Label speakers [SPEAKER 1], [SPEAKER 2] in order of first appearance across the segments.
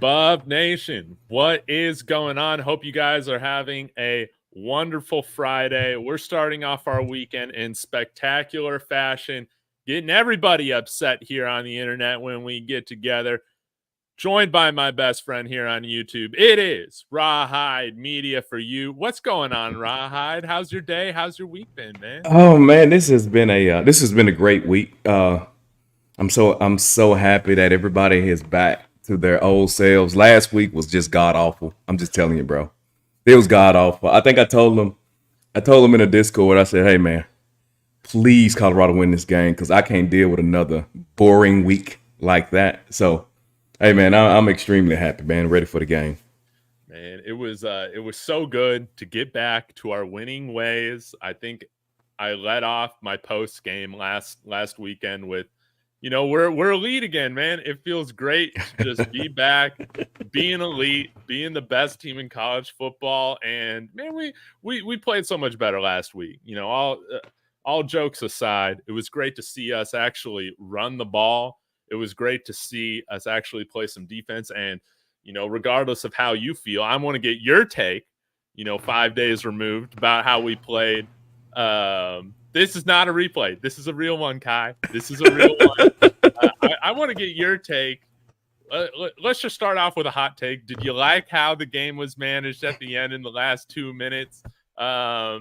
[SPEAKER 1] Bub Nation, what is going on? Hope you guys are having a wonderful Friday. We're starting off our weekend in spectacular fashion, getting everybody upset here on the internet when we get together. Joined by my best friend here on YouTube. It is Rawhide Media for you. What's going on, Rawhide? How's your day? How's your week been, man?
[SPEAKER 2] Oh man, this has been a great week. I'm so happy that everybody is back to their old selves. Last week was just god awful. I'm just telling you, bro. It was god awful. I think I told them in a Discord. I said, "Hey man, please Colorado win this game because I can't deal with another boring week like that." So, hey man, I'm extremely happy, man. Ready for the game.
[SPEAKER 1] Man, it was so good to get back to our winning ways. I think I let off my post game last weekend with, we're elite again, man. It feels great to just be back, being elite, being the best team in college football, and man, we played so much better last week. All jokes aside, it was great to see us actually run the ball. It was great to see us actually play some defense, and regardless of how you feel, I want to get your take. 5 days removed about how we played. This is not a replay. This is a real one, Kai. This is a real one. I want to get your take. Let's just start off with a hot take. Did you like how the game was managed at the end in the last 2 minutes?
[SPEAKER 2] So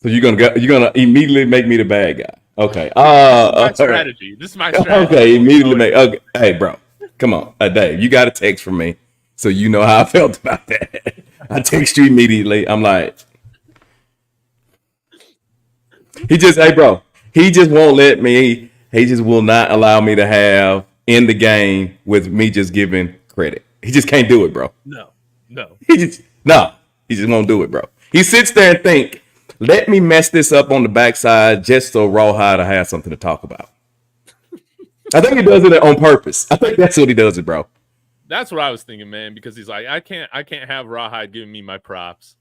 [SPEAKER 2] you're gonna immediately make me the bad guy. Okay.
[SPEAKER 1] My strategy. This is my strategy.
[SPEAKER 2] Okay, immediately make. Okay, hey, bro, come on, Dave. You got a text from me, so you know how I felt about that. I text you immediately. I'm like, hey, bro. He just won't let me. He just will not allow me to have in the game with me just giving credit. He just can't do it, bro.
[SPEAKER 1] No.
[SPEAKER 2] He just won't do it, bro. He sits there and think, let me mess this up on the backside just so Rawhide will have something to talk about. I think he does it on purpose. I think that's what he does it, bro.
[SPEAKER 1] That's what I was thinking, man, because he's like, I can't have Rawhide giving me my props.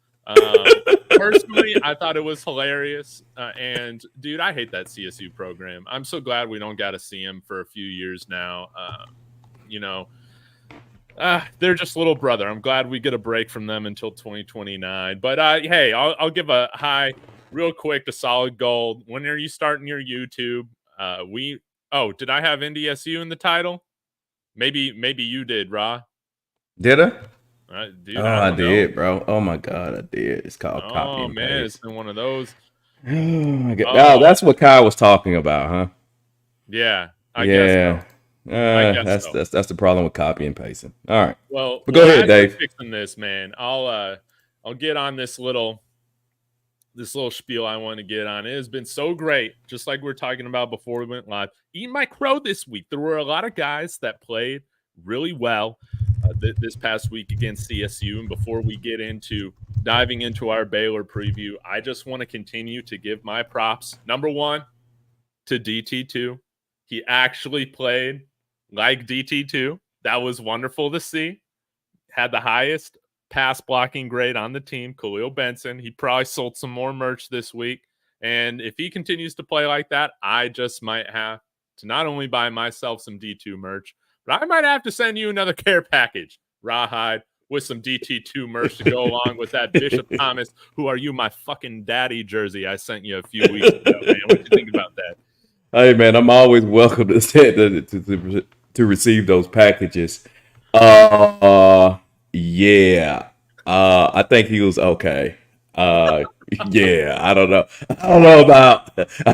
[SPEAKER 1] Personally, I thought it was hilarious. And dude, I hate that CSU program. I'm so glad we don't got to see him for a few years now. They're just little brother. I'm glad we get a break from them until 2029. But hey, I'll give a high real quick to Solid Gold. When are you starting your YouTube? Did I have NDSU in the title? Maybe you did, Ra.
[SPEAKER 2] Did I?
[SPEAKER 1] Dude,
[SPEAKER 2] I did, bro. Oh my god, I did. It's called copy and
[SPEAKER 1] man,
[SPEAKER 2] paste.
[SPEAKER 1] it's been one of those.
[SPEAKER 2] Oh my god. Oh, that's what Kyle was talking about, huh?
[SPEAKER 1] Yeah, I guess so.
[SPEAKER 2] That's the problem with copy and pasting. All right.
[SPEAKER 1] Well,
[SPEAKER 2] but go ahead, Dave.
[SPEAKER 1] Fixing this, man. I'll get on this little spiel I want to get on. It has been so great, just like we were talking about before we went live. Eating my crow this week. There were a lot of guys that played really well this past week against CSU. And before we get into diving into our Baylor preview, I just want to continue to give my props. Number one, to DT2. He actually played like DT2. That was wonderful to see. Had the highest pass blocking grade on the team, Khalil Benson. He probably sold some more merch this week. And if he continues to play like that, I just might have to not only buy myself some D2 merch, but I might have to send you another care package, Rawhide, with some DT2 merch to go along with that Bishop Thomas, who are you, my fucking daddy jersey I sent you a few weeks ago, man. What do you think about that?
[SPEAKER 2] Hey, man, I'm always welcome to receive those packages. Yeah. I think he was okay. Yeah, I don't know. I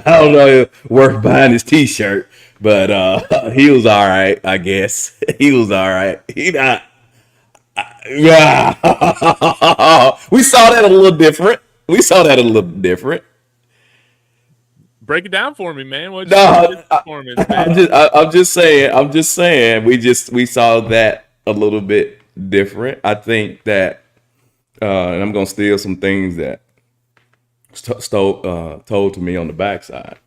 [SPEAKER 2] don't know worth buying his t-shirt, but he was all right, I guess. He was all right. He not. Yeah. We saw that a little different.
[SPEAKER 1] Break it down for me, man. What's
[SPEAKER 2] your performance, man? I'm just saying. We saw that a little bit different. I think that, and I'm gonna steal some things that told to me on the backside.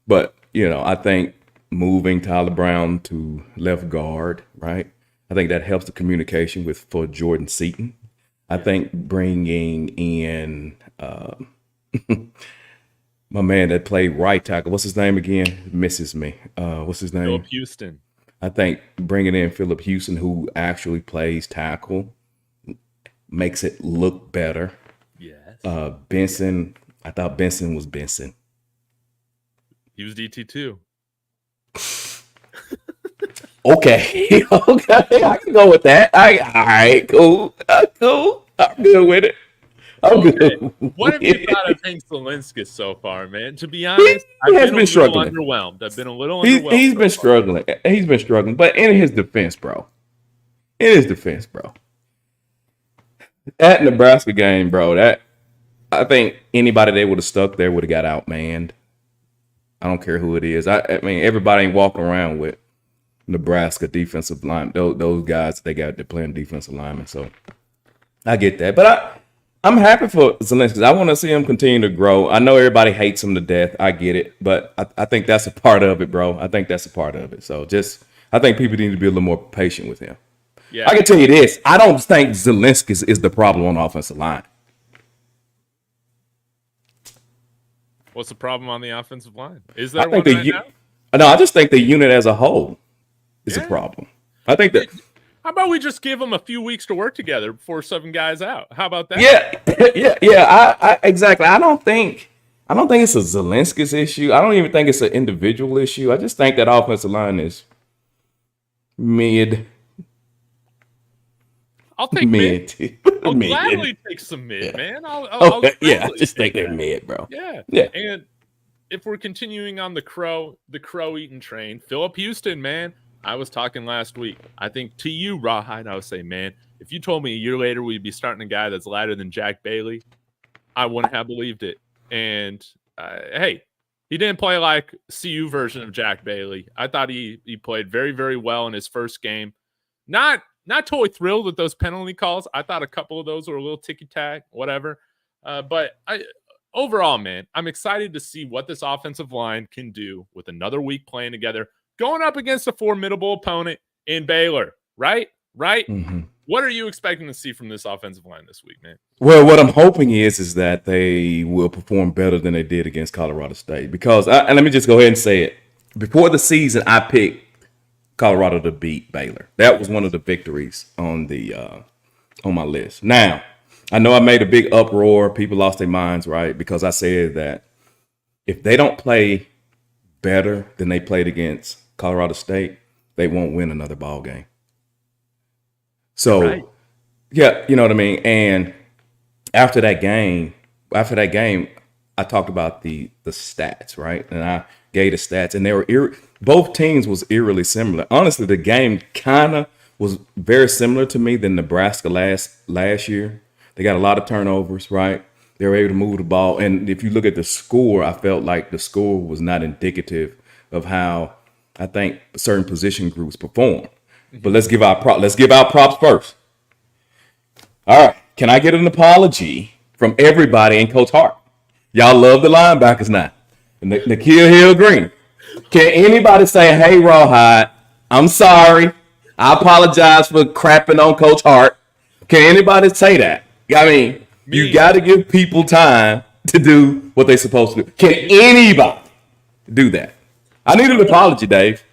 [SPEAKER 2] But I think moving Tyler Brown to left guard, right? I think that helps the communication for Jordan Seaton. I think bringing in My man that played right tackle. What's his name again? Misses me. What's his name?
[SPEAKER 1] Philip Houston.
[SPEAKER 2] I think bringing in Philip Houston, who actually plays tackle, makes it look better.
[SPEAKER 1] Yes.
[SPEAKER 2] Benson, I thought Benson was Benson.
[SPEAKER 1] He was DT too.
[SPEAKER 2] Okay, okay, I can go with that. All right, cool, cool. I'm good with it. I'm good.
[SPEAKER 1] What have you thought of Hank Zelinskas so far, man? To be honest,
[SPEAKER 2] He has been struggling.
[SPEAKER 1] Underwhelmed. I've been a little underwhelmed.
[SPEAKER 2] He's been struggling. He's been struggling. But in his defense, bro. That Nebraska game, bro, I think anybody they would have stuck there would have got outmanned. I don't care who it is. I mean, everybody ain't walking around with Nebraska defensive line. Those guys, they're playing defensive linemen. So I get that. But I'm happy for Zelinskas. I want to see him continue to grow. I know everybody hates him to death. I get it. But I think that's a part of it, bro. I think that's a part of it. So I think people need to be a little more patient with him. Yeah. I can tell you this. I don't think Zelinskas is the problem on the offensive line.
[SPEAKER 1] What's the problem on the offensive line? Is there one right now?
[SPEAKER 2] No, I just think the unit as a whole is a problem. I think that.
[SPEAKER 1] How about we just give them a few weeks to work together before subbing guys out? How about that?
[SPEAKER 2] Yeah. I exactly. I don't think it's a Zelinskas issue. I don't even think it's an individual issue. I just think that offensive line is mid.
[SPEAKER 1] I'll take mid. I'll gladly take some mid, man. I'll
[SPEAKER 2] I just think they're mid, bro.
[SPEAKER 1] Yeah. And if we're continuing on the crow eating train, Philip Houston, man. I was talking last week. I think to you, Rawhide, I was saying, man, if you told me a year later we'd be starting a guy that's lighter than Jack Bailey, I wouldn't have believed it. And hey, he didn't play like CU version of Jack Bailey. I thought he played very, very well in his first game. Not totally thrilled with those penalty calls. I thought a couple of those were a little ticky-tack, whatever. But overall, man, I'm excited to see what this offensive line can do with another week playing together, going up against a formidable opponent in Baylor, right? Mm-hmm. What are you expecting to see from this offensive line this week, man?
[SPEAKER 2] Well, what I'm hoping is that they will perform better than they did against Colorado State. Because, and let me just go ahead and say it. Before the season, I picked Colorado to beat Baylor. That was one of the victories on my list. Now, I know I made a big uproar. People lost their minds, right? Because I said that if they don't play better than they played against Colorado State, they won't win another ball game. So, yeah, you know what I mean? And after that game, I talked about the stats, right? And I gave the stats, and they were both teams was eerily similar. Honestly, the game kind of was very similar to me than Nebraska last year. They got a lot of turnovers, right? They were able to move the ball, and if you look at the score, I felt like the score was not indicative of how I think certain position groups perform. Mm-hmm. But let's give out props first. All right, can I get an apology from everybody in Coach Hart? Y'all love the linebackers now. Nikhil Hill-Green. Can anybody say, hey, Rawhide, I'm sorry. I apologize for crapping on Coach Hart. Can anybody say that? I mean, you got to give people time to do what they're supposed to do. Can anybody do that? I need an apology, Dave.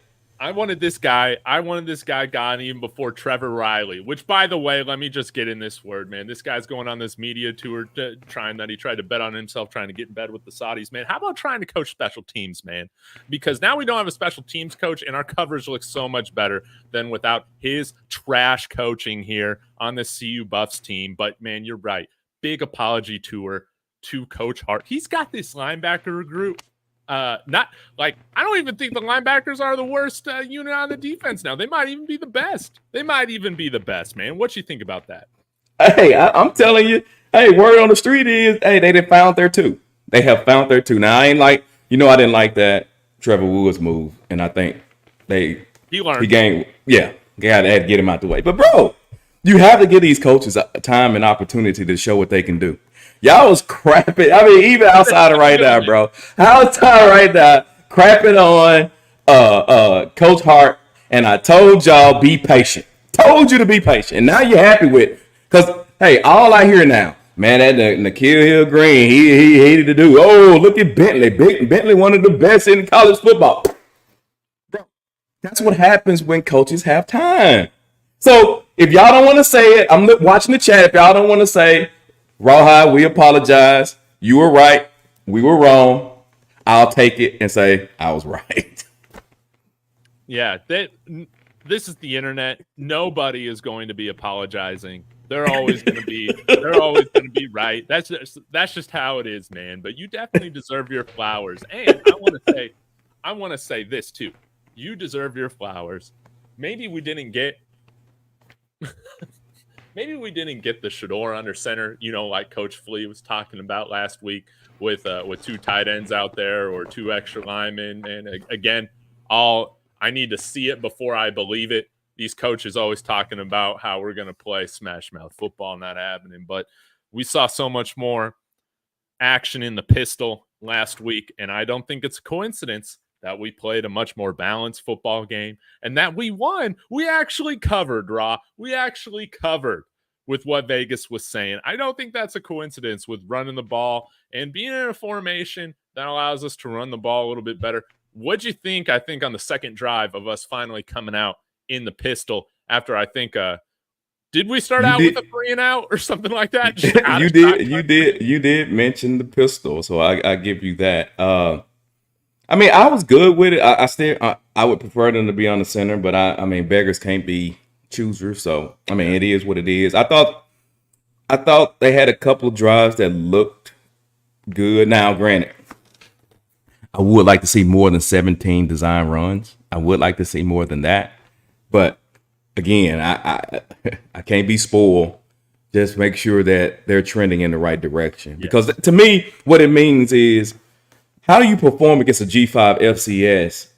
[SPEAKER 1] I wanted this guy gone even before Trevor Riley, which, by the way, let me just get in this word, man. This guy's going on this media tour he tried to bet on himself, trying to get in bed with the Saudis, man. How about trying to coach special teams, man? Because now we don't have a special teams coach, and our coverage looks so much better than without his trash coaching here on the CU Buffs team. But, man, you're right. Big apology tour to Coach Hart. He's got this linebacker group. Not like I don't even think the linebackers are the worst unit on the defense now. They might even be the best. Man. What you think about that?
[SPEAKER 2] Hey, I'm telling you. Hey, word on the street is, hey, they found their two. They have found their two. Now I ain't like, I didn't like that Trevor Woods move, and I think he gained. Yeah, they had to get him out the way. But bro, you have to give these coaches time and opportunity to show what they can do. Y'all was crapping. I mean, even outside of right now, bro. Outside right now, crapping on Coach Hart. And I told y'all, be patient. Told you to be patient. And now you're happy with it. Because, hey, all I hear now, Man, that N'Keal Hill Green, he hated to do. Oh, look at Bentley. Bentley, one of the best in college football. Bro, that's what happens when coaches have time. So if y'all don't want to say it, I'm watching the chat. If y'all don't want to say, Rawhide, we apologize. You were right. We were wrong. I'll take it and say I was right.
[SPEAKER 1] Yeah, this is the internet. Nobody is going to be apologizing. They're always going to be right. That's just how it is, man. But you definitely deserve your flowers. And I want to say this too. You deserve your flowers. Maybe we didn't get the Shador under center, like Coach Flea was talking about last week with 2 tight ends out there or 2 extra linemen. And again, I need to see it before I believe it. These coaches always talking about how we're going to play smash mouth football, not happening. But we saw so much more action in the pistol last week, and I don't think it's a coincidence that we played a much more balanced football game and that we won. We actually covered, Raw. We actually covered with what Vegas was saying. I don't think that's a coincidence with running the ball and being in a formation that allows us to run the ball a little bit better. What'd you think, I think, on the second drive of us finally coming out in the pistol after I think did we start out with a 3-and-out or something like that?
[SPEAKER 2] You did mention the pistol, so I give you that. I mean, I was good with it. I would prefer them to be on the center, but I mean, beggars can't be choosers, so I mean, it is what it is. I thought they had a couple of drives that looked good. Now, granted, I would like to see more than 17 design runs. I would like to see more than that. But again, I can't be spoiled. Just make sure that they're trending in the right direction. Yes. Because to me, what it means is, how do you perform against a G5 FCS?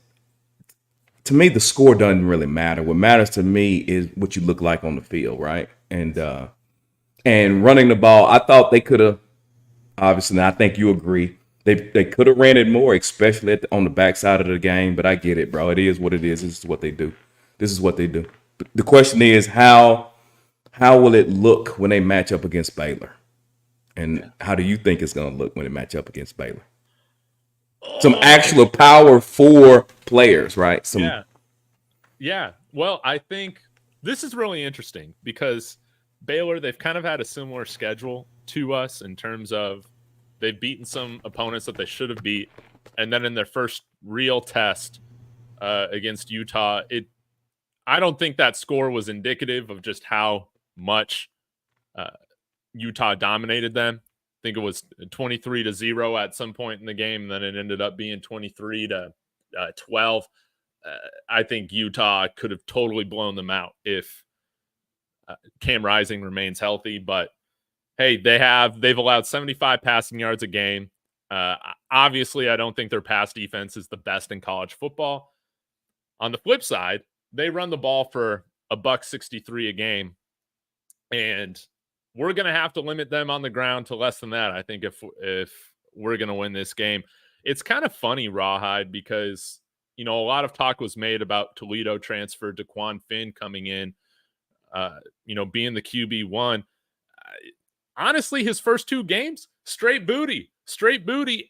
[SPEAKER 2] To me, the score doesn't really matter. What matters to me is what you look like on the field, right? And running the ball, I thought they could have, obviously, and I think you agree, they could have ran it more, especially on the backside of the game. But I get it, bro. It is what it is. This is what they do. The question is, how will it look when they match up against Baylor? And how do you think it's going to look when they match up against Baylor? Some actual Power 4 players, right?
[SPEAKER 1] Yeah. Well, I think this is really interesting because Baylor, they've kind of had a similar schedule to us in terms of they've beaten some opponents that they should have beat. And then in their first real test against Utah, I don't think that score was indicative of just how much Utah dominated them. I think it was 23-0 at some point in the game, and then it ended up being 23-12. I think Utah could have totally blown them out if Cam Rising remains healthy. But hey, they've allowed 75 passing yards a game. Obviously, I don't think their pass defense is the best in college football. On the flip side, they run the ball for $163 a game, and we're going to have to limit them on the ground to less than that, I think, if we're going to win this game. It's kind of funny, Rawhide, because, a lot of talk was made about Toledo transfer DeQuan Finn coming in, being the QB1. Honestly, his first 2 games, straight booty,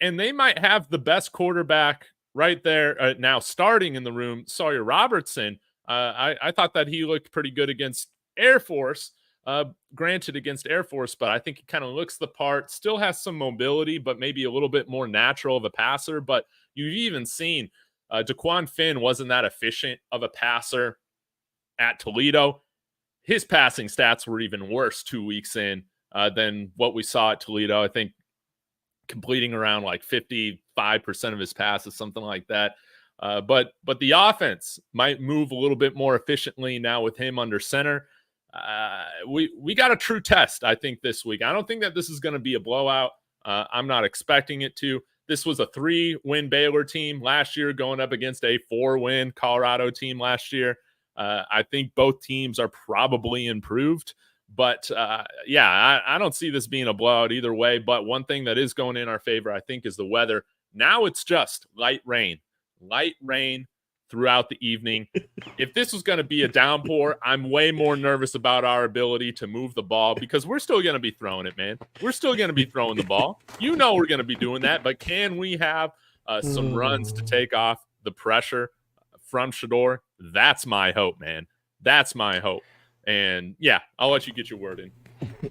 [SPEAKER 1] and they might have the best quarterback right there now starting in the room, Sawyer Robertson. I thought that he looked pretty good against Air Force, granted against Air Force, but I think he kind of looks the part, still has some mobility, but maybe a little bit more natural of a passer. But you've even seen DeQuan Finn wasn't that efficient of a passer at Toledo. His passing stats were even worse 2 weeks in than what we saw at Toledo. I think completing around like 55% of his passes, something like that. But the offense might move a little bit more efficiently now with him under center. We got a true test, I think, this week. I don't think that this is going to be a blowout. I'm not expecting it to. This was a 3-win Baylor team last year going up against a 4-win Colorado team last year. I think both teams are probably improved. But, I don't see this being a blowout either way. But one thing that is going in our favor, I think, is the weather. Now it's just light rain throughout the evening. If this was going to be a downpour, I'm way more nervous about our ability to move the ball because we're still going to be throwing it, man. We're still going to be throwing the ball. You know we're going to be doing that, but can we have some runs to take off the pressure from Shedeur? That's my hope, man. That's my hope. And, yeah, I'll let you get your word in.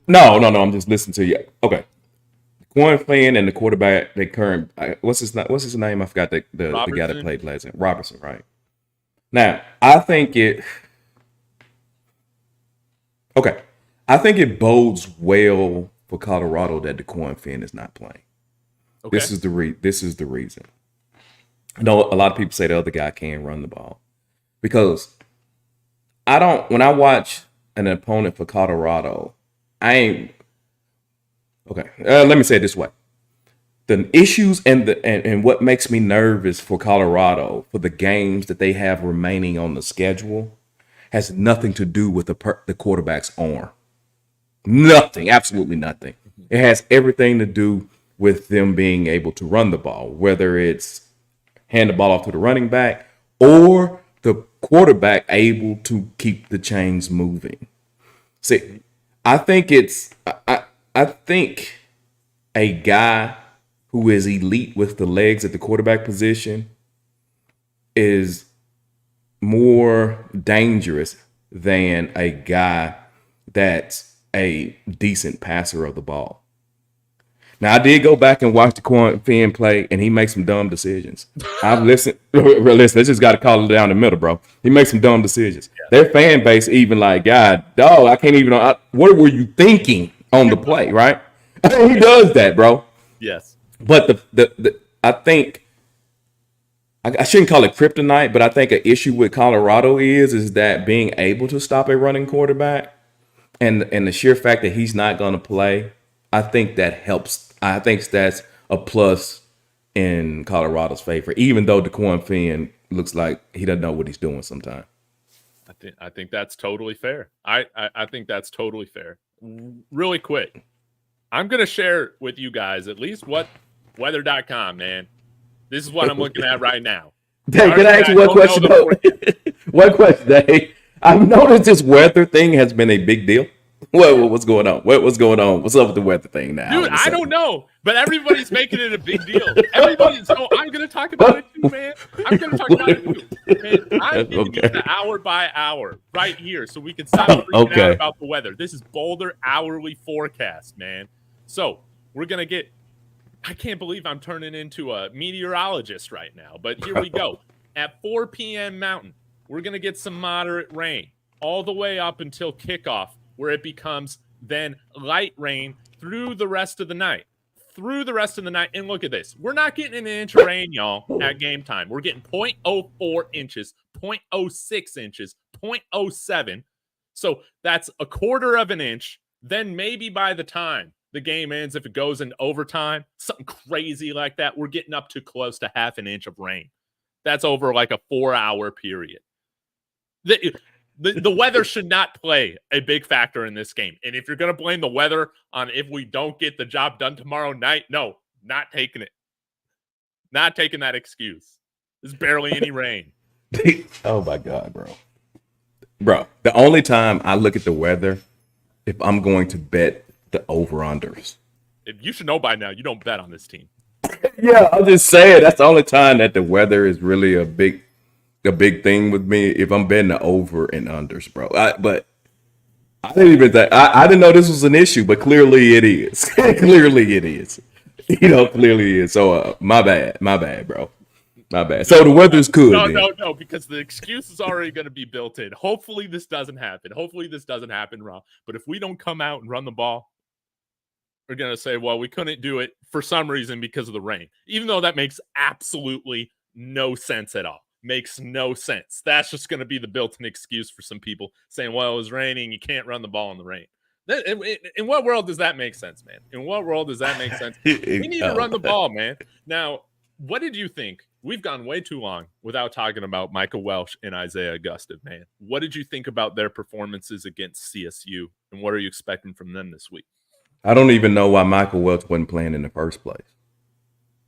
[SPEAKER 2] No. I'm just listening to you. Okay. Quan Flynn and the quarterback, the current, what's his name? I forgot the guy that played last name. Robertson, right? Now, I think it bodes well for Colorado that DeQuan Finn is not playing. Okay. This is the reason. I know a lot of people say the other guy can't run the ball because when I watch an opponent for Colorado, let me say it this way. The issues and what makes me nervous for Colorado for the games that they have remaining on the schedule has nothing to do with the quarterback's arm. Nothing, absolutely nothing. It has everything to do with them being able to run the ball, whether it's hand the ball off to the running back or the quarterback able to keep the chains moving. See, I think a guy who is elite with the legs at the quarterback position is more dangerous than a guy that's a decent passer of the ball. Now, I did go back and watch DeQuan Finn play, and he makes some dumb decisions. I've listened. Listen, I just got to call it down the middle, bro. He makes some dumb decisions. Yeah. Their fan base even like, God, dog, I can't even. What were you thinking on the play, right? He does that, bro.
[SPEAKER 1] Yes.
[SPEAKER 2] But I think I shouldn't call it kryptonite, but I think an issue with Colorado is that being able to stop a running quarterback and the sheer fact that he's not going to play, I think that helps. I think that's a plus in Colorado's favor, even though DeQuan Finn looks like he doesn't know what he's doing sometimes.
[SPEAKER 1] I think that's totally fair. I think that's totally fair. Really quick, I'm going to share with you guys at least what weather.com, man. This is what I'm looking at right now.
[SPEAKER 2] Dave, can I ask you one question, though? One question, Dave. I've noticed this weather thing has been a big deal. What's going on? What's going on? What's up with the weather thing now?
[SPEAKER 1] Dude, I don't know, but everybody's making it a big deal. I'm going to talk about it too, man. I'm going to talk about it too. Man, I'm giving you the hour by hour right here so we can stop freaking out about the weather. This is Boulder hourly forecast, man. So we're going to get – I can't believe I'm turning into a meteorologist right now, but here we go. At 4 p.m. Mountain, we're going to get some moderate rain all the way up until kickoff, where it becomes then light rain through the rest of the night. And look at this. We're not getting an inch of rain, y'all, at game time. We're getting 0.04 inches, 0.06 inches, 0.07. So that's a quarter of an inch. Then maybe by the time the game ends, if it goes in overtime, something crazy like that, we're getting up to close to half an inch of rain. That's over like a 4-hour period. The weather should not play a big factor in this game. And if you're going to blame the weather on if we don't get the job done tomorrow night, no, not taking it. Not taking that excuse. There's barely any rain.
[SPEAKER 2] Oh, my God, bro. Bro, the only time I look at the weather, if I'm going to bet the over-unders.
[SPEAKER 1] If you should know by now, you don't bet on this team.
[SPEAKER 2] Yeah, I'm just saying that's the only time that the weather is really a big thing with me. If I'm betting the over and unders, bro. But I didn't even think I didn't know this was an issue, but clearly it is. Clearly it is. Clearly it is. So my bad, bro. My bad. So the weather's good.
[SPEAKER 1] No, because the excuse is already going to be built in. Hopefully this doesn't happen. Rob. But if we don't come out and run the ball, we're going to say, well, we couldn't do it for some reason because of the rain. Even though that makes absolutely no sense at all. Makes no sense. That's just going to be the built-in excuse for some people saying, well, it was raining. You can't run the ball in the rain. In what world does that make sense, man? In what world does that make sense? We need to run the ball, man. Now, what did you think? We've gone way too long without talking about Michael Welch and Isaiah Augusta, man. What did you think about their performances against CSU, and what are you expecting from them this week?
[SPEAKER 2] I don't even know why Michael Welch wasn't playing in the first place.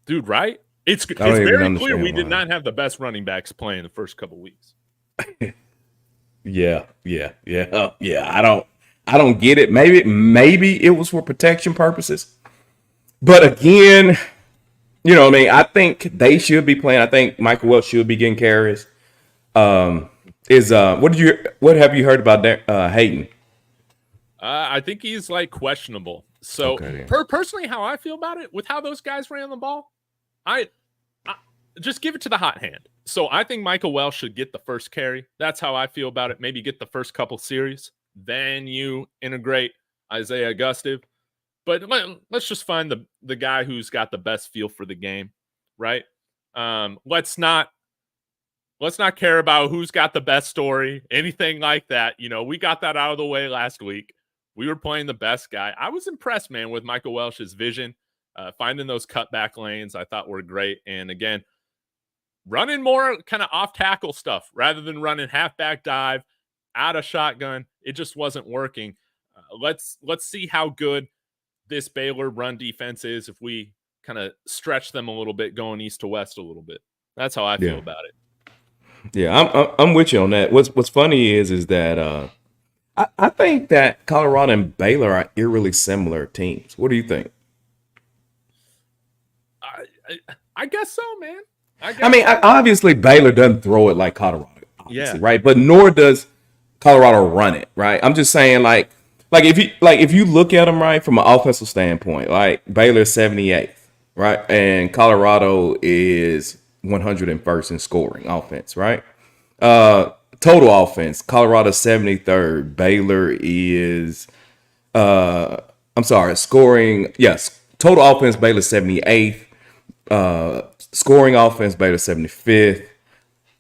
[SPEAKER 1] Dude, right? It's
[SPEAKER 2] I don't even
[SPEAKER 1] very clear
[SPEAKER 2] understand
[SPEAKER 1] we did
[SPEAKER 2] why.
[SPEAKER 1] not have the best running backs playing the first couple weeks.
[SPEAKER 2] Yeah. I don't get it. Maybe it was for protection purposes. But again, you know what I mean? I think they should be playing. I think Michael Welch should be getting carries. What have you heard about Hayden?
[SPEAKER 1] I think he's like questionable. So
[SPEAKER 2] Okay.
[SPEAKER 1] personally, how I feel about it with how those guys ran the ball, I just give it to the hot hand. So I think Michael Welch should get the first carry. That's how I feel about it. Maybe get the first couple series. Then you integrate Isaiah Augustive. But let's just find the guy who's got the best feel for the game, right? Let's not care about who's got the best story, anything like that. You know, we got that out of the way last week. We were playing the best guy. I was impressed, man, with Michael Welch's vision. Finding those cutback lanes I thought were great. And again, running more kind of off tackle stuff rather than running halfback dive out of shotgun. It just wasn't working. Let's see how good this Baylor run defense is if we kind of stretch them a little bit, going east to west a little bit. That's how I feel about it.
[SPEAKER 2] Yeah, I'm with you on that. What's funny is that I think that Colorado and Baylor are eerily similar teams. What do you think?
[SPEAKER 1] I guess so, man.
[SPEAKER 2] Obviously Baylor doesn't throw it like Colorado, obviously, right? But nor does Colorado run it, right? I'm just saying, like if you look at them, right, from an offensive standpoint, like Baylor's 78th, right, and Colorado is 101st in scoring offense, right? Total offense, Colorado 73rd, Baylor is scoring, yes, total offense, Baylor 78th, scoring offense, Baylor 75th,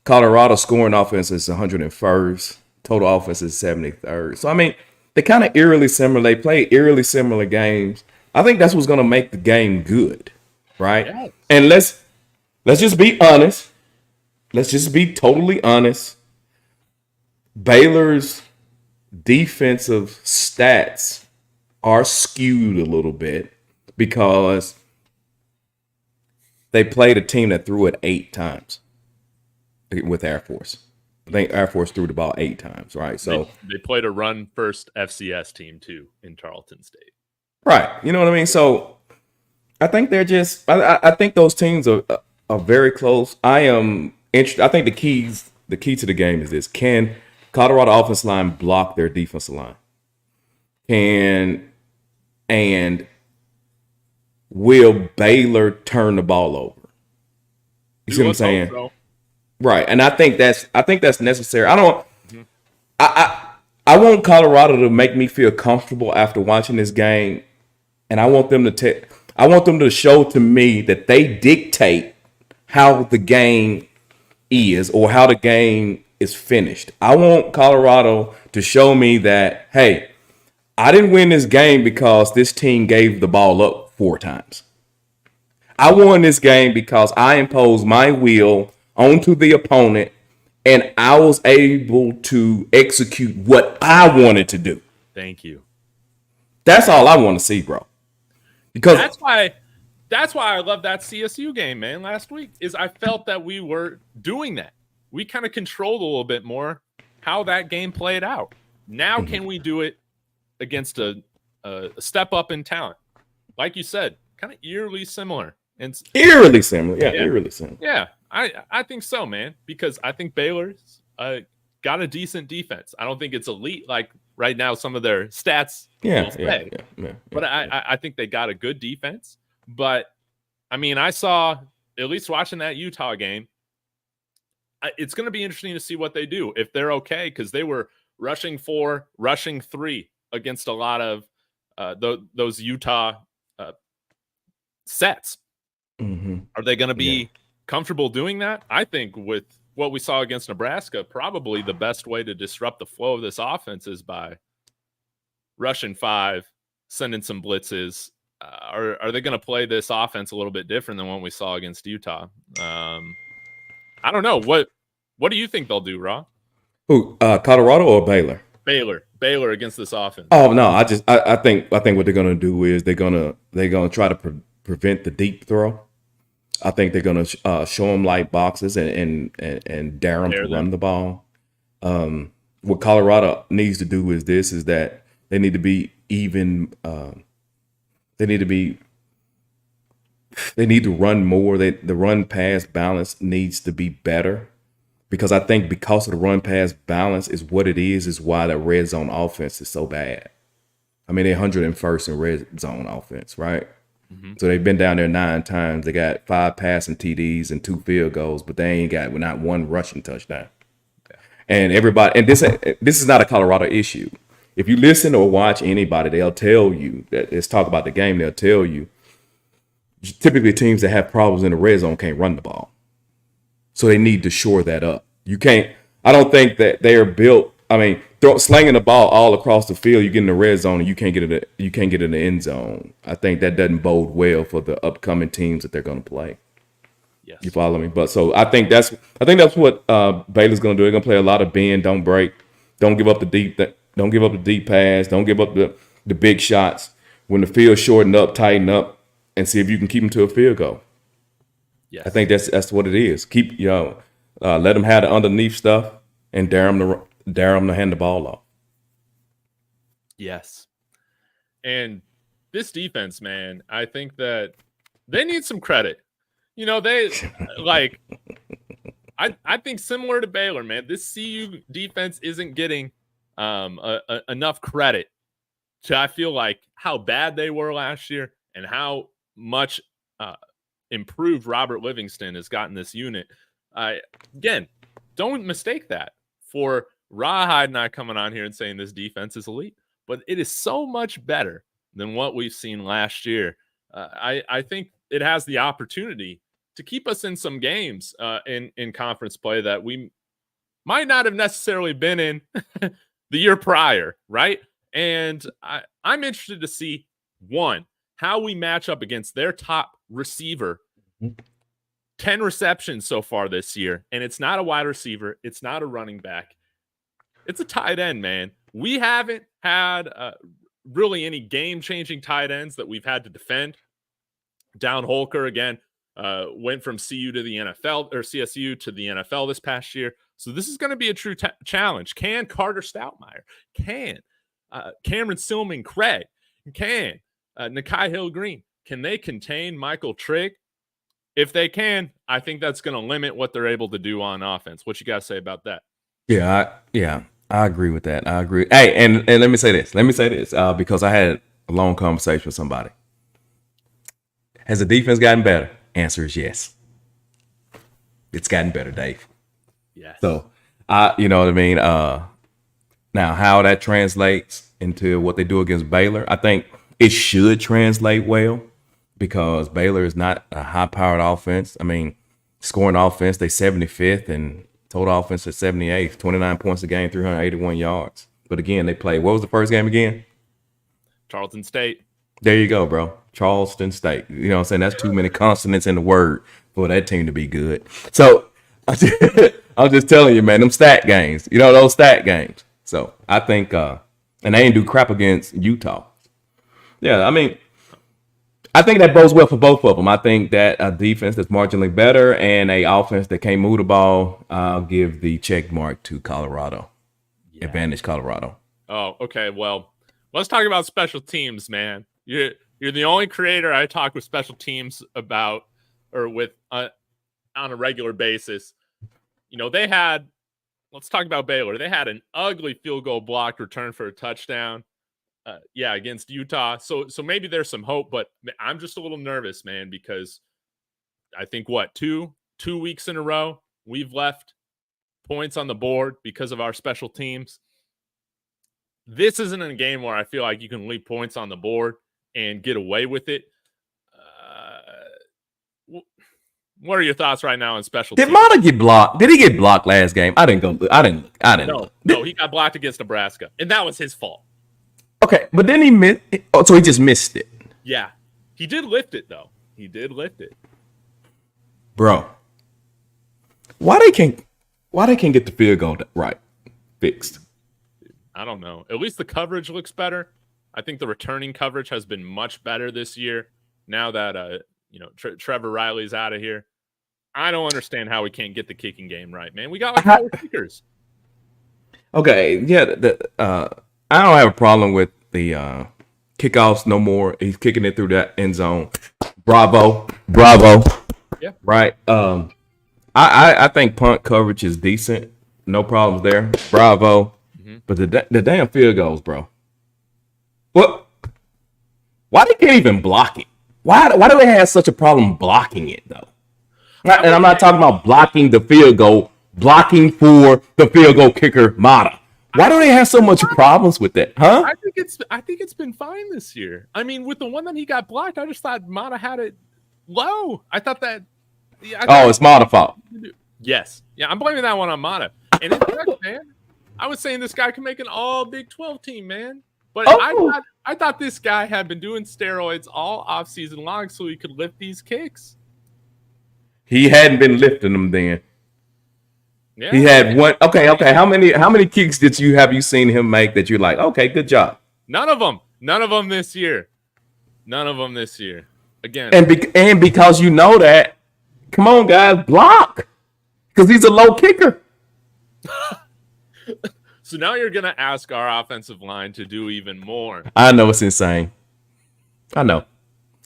[SPEAKER 2] Colorado scoring offense is 101st, total offense is 73rd. So I mean, they kind of eerily similar. They play eerily similar games. I think that's what's going to make the game good, right? Yes. And let's just be honest. Let's just be totally honest. Baylor's defensive stats are skewed a little bit because they played a team that threw it 8 times with Air Force. I think Air Force threw the ball 8 times, right? So
[SPEAKER 1] they played a run-first FCS team, too, in Tarleton State.
[SPEAKER 2] Right. You know what I mean? So I think they're just – I think those teams are very close. I am interested. I think the key to the game is this. Can Colorado offensive line block their defensive line? And will Baylor turn the ball over? You see what I'm saying? So. Right, and I think that's necessary. I want Colorado to make me feel comfortable after watching this game, and I want them to show to me that they dictate how the game is or how the game is finished. I want Colorado to show me that, hey, I didn't win this game because this team gave the ball up 4 times. I won this game because I imposed my will onto the opponent, and I was able to execute what I wanted to do.
[SPEAKER 1] Thank you.
[SPEAKER 2] That's all I want to see, bro. Because
[SPEAKER 1] that's why I love that CSU game, man, last week, is I felt that we were doing that. We kind of controlled a little bit more how that game played out. Now can we do it against a step up in talent? Like you said, kind of eerily similar.
[SPEAKER 2] Eerily similar. Yeah, eerily similar.
[SPEAKER 1] Yeah. I think so, man, because I think Baylor's got a decent defense. I don't think it's elite like right now some of their stats say. But I think they got a good defense. But, I mean, I saw, at least watching that Utah game, it's going to be interesting to see what they do if they're okay, because they were rushing 4, rushing 3 against a lot of those Utah sets.
[SPEAKER 2] Mm-hmm.
[SPEAKER 1] Are they going to be comfortable doing that? I think with what we saw against Nebraska, probably the best way to disrupt the flow of this offense is by rushing 5, sending some blitzes. Are they going to play this offense a little bit different than what we saw against Utah? I don't know. What do you think they'll do, Raw?
[SPEAKER 2] Who, Colorado or Baylor?
[SPEAKER 1] Baylor against this offense.
[SPEAKER 2] Oh no, I think what they're going to do is they're going to try to prevent the deep throw. I think they're going to show them light boxes and dare them to run the ball. What Colorado needs to do is that they need to be even. They need to run more. The run pass balance needs to be better, because I think because of the run pass balance is what it is why the red zone offense is so bad. I mean, they're 101st in red zone offense, right? Mm-hmm. So they've been down there 9 times. They got 5 passing TDs and 2 field goals, but they ain't got not one rushing touchdown. Okay. And everybody, and this is not a Colorado issue. If you listen or watch anybody, they'll tell you that, let's talk about the game. They'll tell you typically teams that have problems in the red zone can't run the ball, so they need to shore that up. You can't. I don't think that they are built. I mean, slanging the ball all across the field, you get in the red zone and you can't get it. You can't get in the end zone. I think that doesn't bode well for the upcoming teams that they're going to play. Yes. You follow me? But so I think that's what Baylor's going to do. They're going to play a lot of bend, don't break, don't give up the deep. Don't give up the deep pass. Don't give up the big shots. When the field shorten up, tighten up, and see if you can keep them to a field goal. Yes. I think that's what it is. Keep let them have the underneath stuff and dare them to hand the ball off.
[SPEAKER 1] Yes. And this defense, man, I think that they need some credit. They like I think similar to Baylor, man. This CU defense isn't getting enough credit to, I feel like, how bad they were last year and how much improved Robert Livingston has gotten this unit. Again, don't mistake that for Rawhide and I coming on here and saying this defense is elite, but it is so much better than what we've seen last year. I think it has the opportunity to keep us in some games in conference play that we might not have necessarily been in the year prior, right? And I'm interested to see, one, how we match up against their top receiver. 10 receptions so far this year, and it's not a wide receiver. It's not a running back. It's a tight end, man. We haven't had really any game-changing tight ends that we've had to defend. Down Holker, again, went from CU to the NFL, or CSU to the NFL this past year. So this is going to be a true challenge. Can Carter Stoutmeyer? Can Cameron Silman Craig? Can Nakai Hill-Green? Can they contain Michael Trigg? If they can, I think that's going to limit what they're able to do on offense. What you got to say about that?
[SPEAKER 2] Yeah, I agree with that. I agree. Hey, and let me say this. Because I had a long conversation with somebody. Has the defense gotten better? Answer is yes. It's gotten better, Dave.
[SPEAKER 1] Yes.
[SPEAKER 2] So, you know what I mean? Now, how that translates into what they do against Baylor, I think it should translate well, because Baylor is not a high-powered offense. I mean, scoring offense, they 75th, and total offense is 78th, 29 points a game, 381 yards. But again, they played, what was the first game again?
[SPEAKER 1] Charleston State.
[SPEAKER 2] There you go, bro. Charleston State. You know what I'm saying? That's too many consonants in the word for that team to be good. So I'm just telling you, man, them stat games, those stat games. So I think, and they ain't do crap against Utah. Yeah, I mean, I think that bodes well for both of them. I think that a defense that's marginally better and a offense that can't move the ball, I'll give the check mark to Colorado. Yeah. Advantage Colorado.
[SPEAKER 1] Oh, okay. Well, let's talk about special teams, man. You're the only creator I talk with special teams about, or with on a regular basis. Let's talk about Baylor. They had an ugly field goal blocked return for a touchdown. Against Utah. So maybe there's some hope, but I'm just a little nervous, man, because I think two weeks in a row, we've left points on the board because of our special teams. This isn't a game where I feel like you can leave points on the board and get away with it. What are your thoughts right now on special teams?
[SPEAKER 2] Did Mata get blocked? Did he get blocked last game? I didn't.
[SPEAKER 1] No, he got blocked against Nebraska, and that was his fault.
[SPEAKER 2] Okay, but then he missed. Oh, so he just missed it.
[SPEAKER 1] Yeah, he did lift it though. He did lift it,
[SPEAKER 2] bro. Why they can't get the field goal right fixed?
[SPEAKER 1] I don't know. At least the coverage looks better. I think the returning coverage has been much better this year. Now that Trevor Riley's out of here. I don't understand how we can't get the kicking game right, man. We got like 4 kickers.
[SPEAKER 2] Okay, yeah. I don't have a problem with the kickoffs no more. He's kicking it through that end zone. Bravo.
[SPEAKER 1] Yeah.
[SPEAKER 2] Right. I think punt coverage is decent. No problems there. Bravo. Mm-hmm. But the damn field goals, bro. What? Why they can't even block it? Why do they have such a problem blocking it though? And I'm not talking about blocking the field goal, blocking for the field goal kicker, Mata. Why do they have so much problems with that, huh?
[SPEAKER 1] I think it's been fine this year. I mean, with the one that he got blocked, I just thought Mata had it low. I thought that.
[SPEAKER 2] It's Mata's fault.
[SPEAKER 1] Yes, yeah, I'm blaming that one on Mata. And in fact, man, I was saying this guy can make an all Big 12 team, man. But I thought this guy had been doing steroids all offseason long so he could lift these kicks.
[SPEAKER 2] He hadn't been lifting them then. Yeah. He had one. Okay. How many kicks have you seen him make that you're like, okay, good job?
[SPEAKER 1] None of them this year. Again.
[SPEAKER 2] And because you know that, come on, guys, block. Because he's a low kicker.
[SPEAKER 1] So now you're going to ask our offensive line to do even more.
[SPEAKER 2] I know it's insane. I know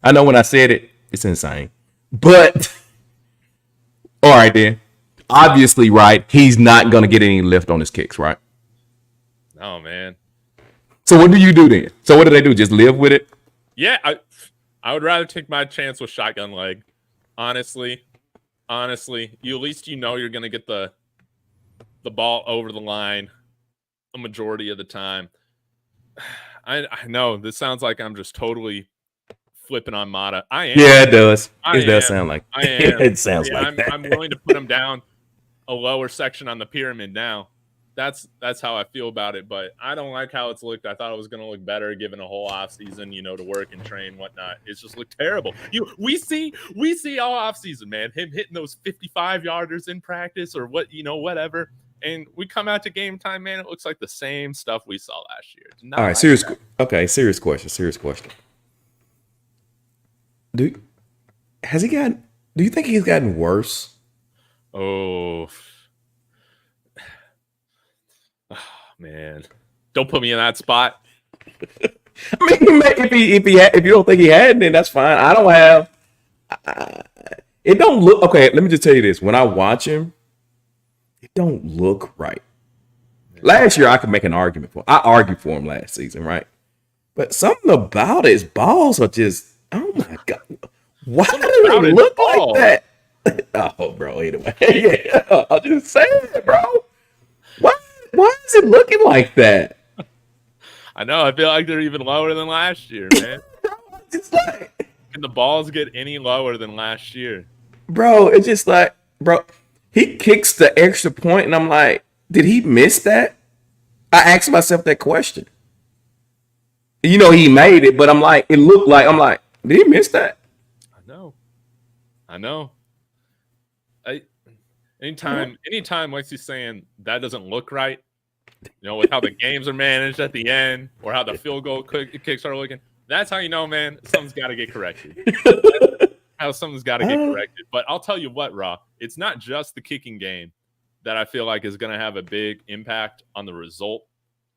[SPEAKER 2] when I said it, it's insane. But, all right then. Obviously, right, he's not going to get any lift on his kicks, right?
[SPEAKER 1] Oh, man.
[SPEAKER 2] So what do you do then? So what do they do? Just live with it?
[SPEAKER 1] Yeah, I would rather take my chance with shotgun leg. Honestly, you at least you're going to get the ball over the line a majority of the time. I know this sounds like I'm just totally flipping on Mata. I am.
[SPEAKER 2] Yeah, it does. It does sound like.
[SPEAKER 1] I am.
[SPEAKER 2] It sounds like that.
[SPEAKER 1] I'm willing to put him down a lower section on the pyramid now. That's how I feel about it, but I don't like how it's looked. I thought it was going to look better given a whole offseason, to work and train, whatnot. It's just looked terrible. We see all offseason, man, him hitting those 55-yarders in practice or whatever. And we come out to game time, man, it looks like the same stuff we saw last year.
[SPEAKER 2] All right, serious question. Do you think he's gotten worse?
[SPEAKER 1] Oh, man. Don't put me in that spot.
[SPEAKER 2] I mean, if you don't think he had, then that's fine. I don't have. It don't look okay. Let me just tell you this: when I watch him, it don't look right. Last year, I could make an argument for. I argued for him last season, right? But something about his balls are just. Oh my god! Why do they look like that? Oh, bro. Anyway, yeah, I'm just saying, bro. Why is it looking like that?
[SPEAKER 1] I know. I feel like they're even lower than last year, man.
[SPEAKER 2] It's like,
[SPEAKER 1] can the balls get any lower than last year?
[SPEAKER 2] Bro, it's just like, bro, he kicks the extra point, and I'm like, did he miss that? I asked myself that question. He made it, but I'm like, it looked like, I'm like, did he miss that?
[SPEAKER 1] I know. Anytime Lexi's saying that doesn't look right, with how the games are managed at the end or how the field goal kicks are looking, that's how you know, man, something's got to get corrected. But I'll tell you what, Raw, it's not just the kicking game that I feel like is going to have a big impact on the result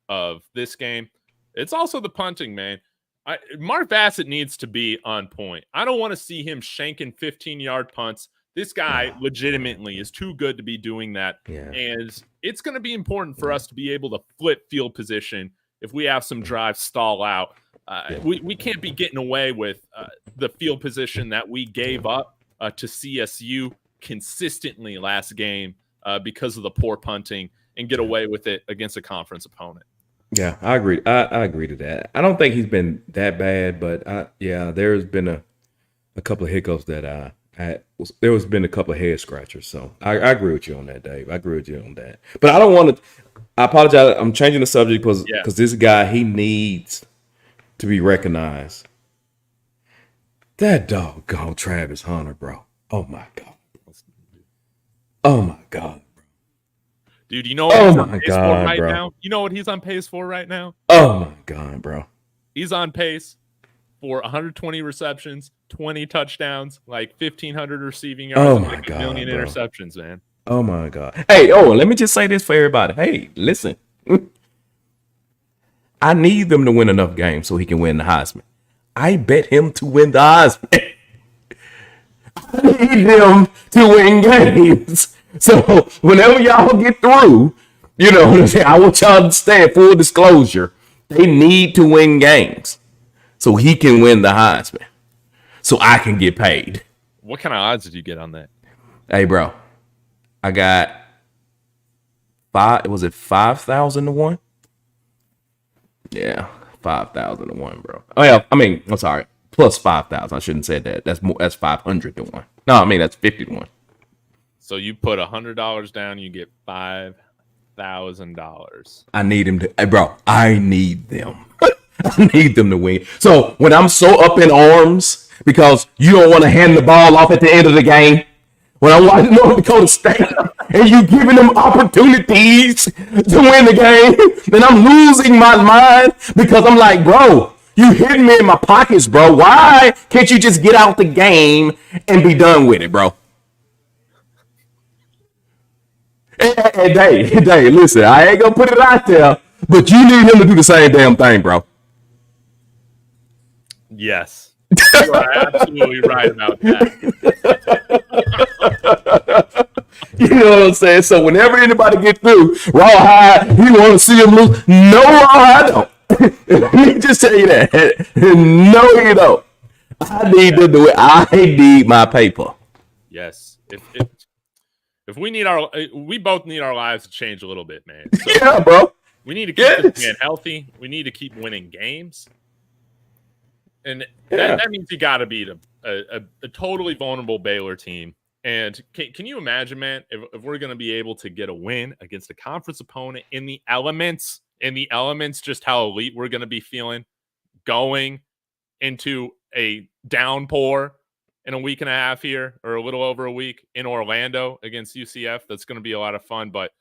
[SPEAKER 1] of this game. It's also the punting, man. Mark Bassett needs to be on point. I don't want to see him shanking 15-yard punts. This guy legitimately is too good to be doing that. Yeah. And it's going to be important for us to be able to flip field position if we have some drives stall out. We can't be getting away with the field position that we gave up to CSU consistently last game because of the poor punting and get away with it against a conference opponent.
[SPEAKER 2] Yeah, I agree. I agree to that. I don't think he's been that bad, but there's been a couple of hiccups that there's been a couple of head scratchers. So I agree with you on that, Dave. I agree with you on that. But I don't want to. I apologize. I'm changing the subject because this guy, he needs to be recognized. That doggone Travis Hunter, bro. Oh my god. Oh my god.
[SPEAKER 1] Dude, you know what he's on pace for right now? You know what he's on pace for right now?
[SPEAKER 2] Oh my god, bro.
[SPEAKER 1] He's on pace for 120 receptions, 20 touchdowns, like 1,500 receiving
[SPEAKER 2] Oh
[SPEAKER 1] yards,
[SPEAKER 2] my
[SPEAKER 1] and
[SPEAKER 2] God,
[SPEAKER 1] a million
[SPEAKER 2] bro.
[SPEAKER 1] interceptions, man.
[SPEAKER 2] Oh my God. Hey, let me just say this for everybody. Hey, listen. I need them to win enough games so he can win the Heisman. I bet him to win the Heisman. I need them to win games. So whenever y'all get through, I want y'all to understand, full disclosure, they need to win games so he can win the Heisman. So I can get paid.
[SPEAKER 1] What kind of odds did you get on that?
[SPEAKER 2] Hey, bro, I got 5,000 to 1? Yeah, 5,000 to 1, bro. Oh yeah, I'm sorry, plus 5,000. I shouldn't say that. That's more. That's 500 to 1. No, that's 50 to 1.
[SPEAKER 1] So you put $100 down, you get $5,000.
[SPEAKER 2] I need him to. Hey, bro, I need them. I need them to win. So when I'm so up in arms because you don't want to hand the ball off at the end of the game, when I'm watching North Dakota State and you giving them opportunities to win the game, then I'm losing my mind because I'm like, bro, you hitting me in my pockets, bro. Why can't you just get out the game and be done with it, bro? And Dave, listen, I ain't gonna put it out there, but you need him to do the same damn thing, bro.
[SPEAKER 1] Yes. You are absolutely right about that.
[SPEAKER 2] You know what I'm saying? So whenever anybody get through, Rawhide, he want to see him lose. No, Rawhide don't. Let me just tell you that. No, you don't. I need to do it. I need my paper.
[SPEAKER 1] Yes. If we both need our lives to change a little bit, man. So
[SPEAKER 2] yeah, bro.
[SPEAKER 1] We need to keep this man healthy. We need to keep winning games. And that means you got to beat a totally vulnerable Baylor team. And can you imagine, man, if we're going to be able to get a win against a conference opponent in the elements, just how elite we're going to be feeling going into a downpour in a week and a half here, or a little over a week in Orlando against UCF. That's going to be a lot of fun. But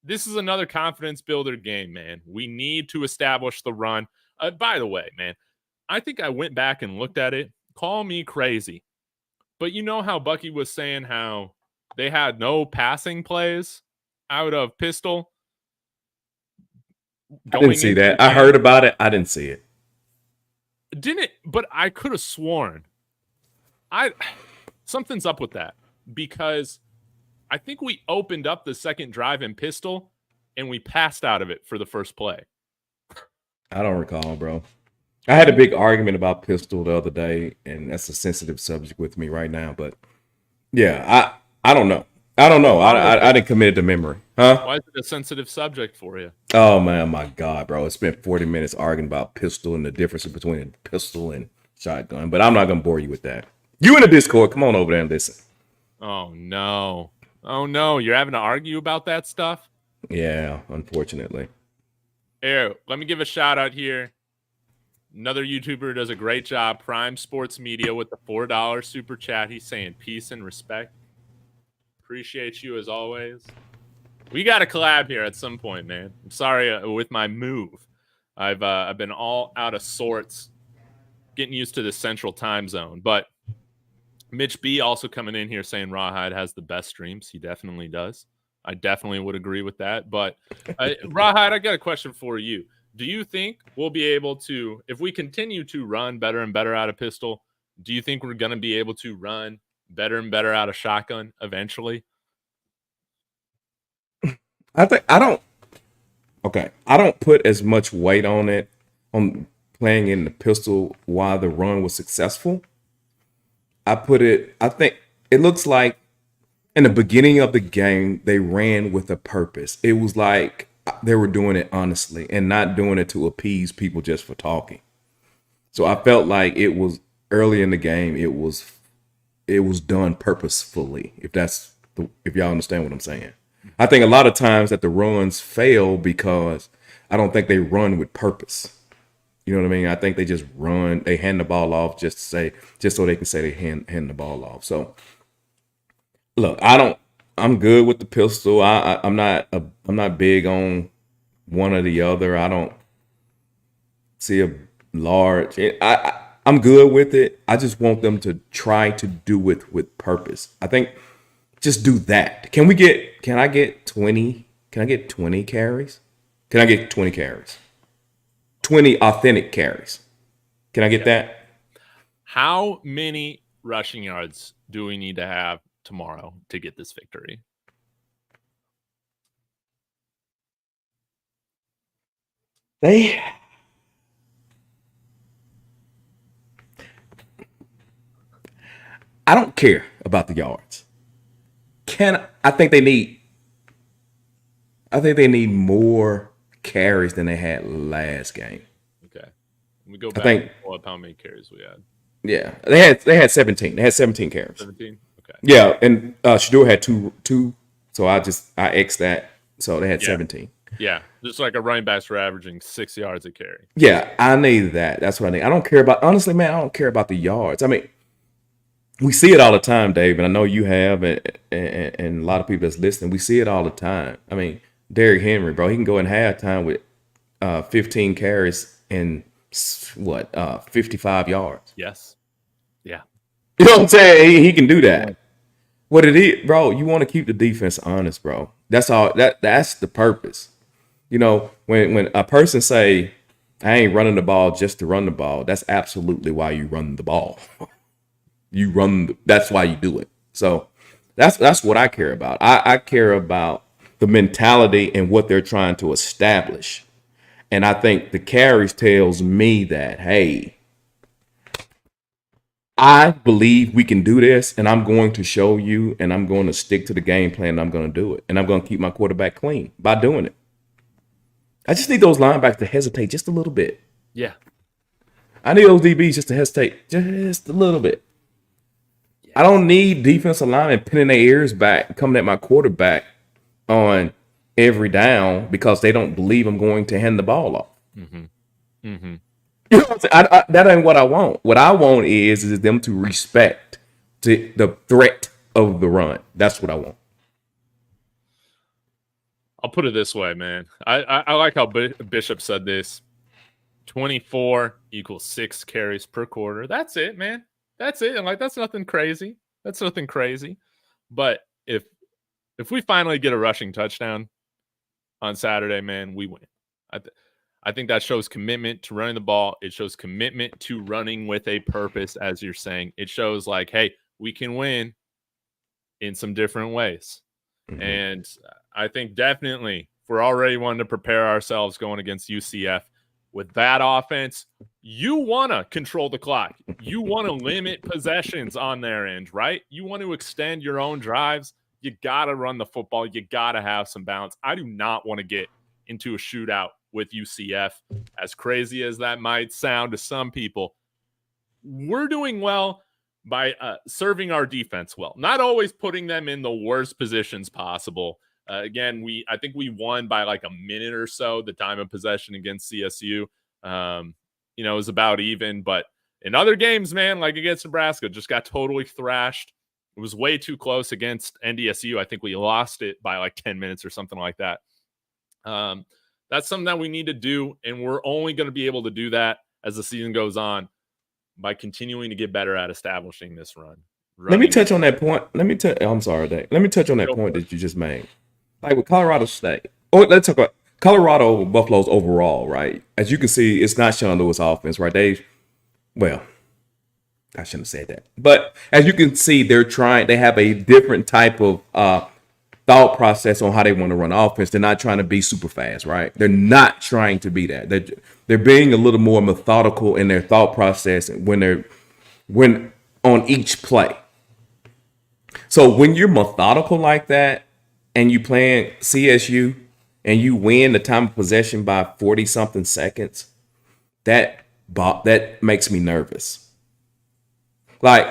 [SPEAKER 1] this is another confidence builder game, man. We need to establish the run. By the way, man, I think I went back and looked at it. Call me crazy. But you know how Bucky was saying how they had no passing plays out of Pistol?
[SPEAKER 2] I didn't see that. I heard about it. I didn't see it.
[SPEAKER 1] But I could have sworn. Something's up with that. Because I think we opened up the second drive in Pistol and we passed out of it for the first play.
[SPEAKER 2] I don't recall, bro. I had a big argument about Pistol the other day, and that's a sensitive subject with me right now. But yeah, I don't know. I didn't commit it to memory. Huh?
[SPEAKER 1] Why is it a sensitive subject for you?
[SPEAKER 2] Oh man, my God, bro. I spent 40 minutes arguing about pistol and the difference between a pistol and shotgun. But I'm not gonna bore you with that. You in the Discord, come on over there and listen.
[SPEAKER 1] Oh no. You're having to argue about that stuff?
[SPEAKER 2] Yeah, unfortunately.
[SPEAKER 1] Here, let me give a shout out here. Another YouTuber does a great job. Prime Sports Media with the $4 super chat. He's saying peace and respect. Appreciate you as always. We got to collab here at some point, man. I'm sorry with my move. I've been all out of sorts, getting used to the central time zone. But Mitch B also coming in here saying Rawhide has the best streams. He definitely does. I definitely would agree with that. But Rawhide, I got a question for you. Do you think we'll be able to, if we continue to run better and better out of pistol, do you think we're going to be able to run better and better out of shotgun eventually?
[SPEAKER 2] I don't put as much weight on it, on playing in the pistol while the run was successful. I think it looks like in the beginning of the game, they ran with a purpose. It was like they were doing it honestly and not doing it to appease people just for talking. So I felt like it was early in the game. It was done purposefully. If y'all understand what I'm saying. I think a lot of times that the runs fail because I don't think they run with purpose. You know what I mean? I think they just run. They hand the ball off just so they can say they hand the ball off. So look, I'm good with the pistol. I'm not big on one or the other. I don't see large. I'm good with it. I just want them to try to do it with purpose. I think just do that. Can I get 20? Can I get 20 carries? Can I get 20 carries? 20 authentic carries. Can I get that?
[SPEAKER 1] How many rushing yards do we need to have tomorrow to get this victory?
[SPEAKER 2] I don't care about the yards. I think they need more carries than they had last game.
[SPEAKER 1] Okay. We go back and pull up how many carries we had.
[SPEAKER 2] Yeah. They had 17. They had 17 carries.
[SPEAKER 1] 17? Okay.
[SPEAKER 2] Yeah, and Shador had two, so I X'd that. So they had 17.
[SPEAKER 1] Yeah, just like a running backs were averaging 6 yards a carry.
[SPEAKER 2] Yeah, I need that. That's what I need. I don't care about, honestly, man, I don't care about the yards. I mean, we see it all the time, Dave, and I know you have, and a lot of people that's listening, we see it all the time. I mean, Derrick Henry, bro, he can go in halftime with 15 carries and 55 yards.
[SPEAKER 1] Yes. Yeah.
[SPEAKER 2] You know what I'm saying? He can do that. What it is, bro, you want to keep the defense honest, bro. That's all. That's the purpose. You know, when a person say, I ain't running the ball just to run the ball, that's absolutely why you run the ball. That's why you do it. So that's what I care about. I care about the mentality and what they're trying to establish. And I think the carries tells me that, hey, I believe we can do this, and I'm going to show you, and I'm going to stick to the game plan, and I'm going to do it. And I'm going to keep my quarterback clean by doing it. I just need those linebackers to hesitate just a little bit.
[SPEAKER 1] Yeah.
[SPEAKER 2] I need those DBs just to hesitate just a little bit. Yeah. I don't need defensive linemen pinning their ears back, coming at my quarterback on every down because they don't believe I'm going to hand the ball off. Mm-hmm. Mm-hmm. You know what I'm saying? That ain't what I want. What I want is them to respect the threat of the run. That's what I want.
[SPEAKER 1] I'll put it this way, man. I like how Bishop said this. 24 equals 6 carries per quarter. That's it, man. That's it. And like, that's nothing crazy. But if we finally get a rushing touchdown on Saturday, man, we win. I think that shows commitment to running the ball. It shows commitment to running with a purpose, as you're saying. It shows like, hey, we can win in some different ways. Mm-hmm. And I think definitely if we're already wanting to prepare ourselves going against UCF with that offense, you want to control the clock. You want to limit possessions on their end, right? You want to extend your own drives. You got to run the football. You got to have some balance. I do not want to get into a shootout with UCF, as crazy as that might sound to some people. We're doing well by serving our defense well, not always putting them in the worst positions possible. Again, I think we won by like a minute or so. The time of possession against CSU, it was about even. But in other games, man, like against Nebraska, just got totally thrashed. It was way too close against NDSU. I think we lost it by like 10 minutes or something like that. That's something that we need to do, and we're only going to be able to do that as the season goes on by continuing to get better at establishing this run.
[SPEAKER 2] Let me touch on that point. I'm sorry, Dave. Let me touch on that point that you just made. Like with Colorado State. Let's talk about Colorado Buffaloes overall, right? As you can see, it's not Sean Lewis offense, right? I shouldn't have said that. But as you can see, they have a different type of thought process on how they want to run offense. They're not trying to be super fast, right? They're not trying to be that. They're being a little more methodical in their thought process when on each play. So when you're methodical like that and you playing CSU and you win the time of possession by 40 something seconds, that makes me nervous. Like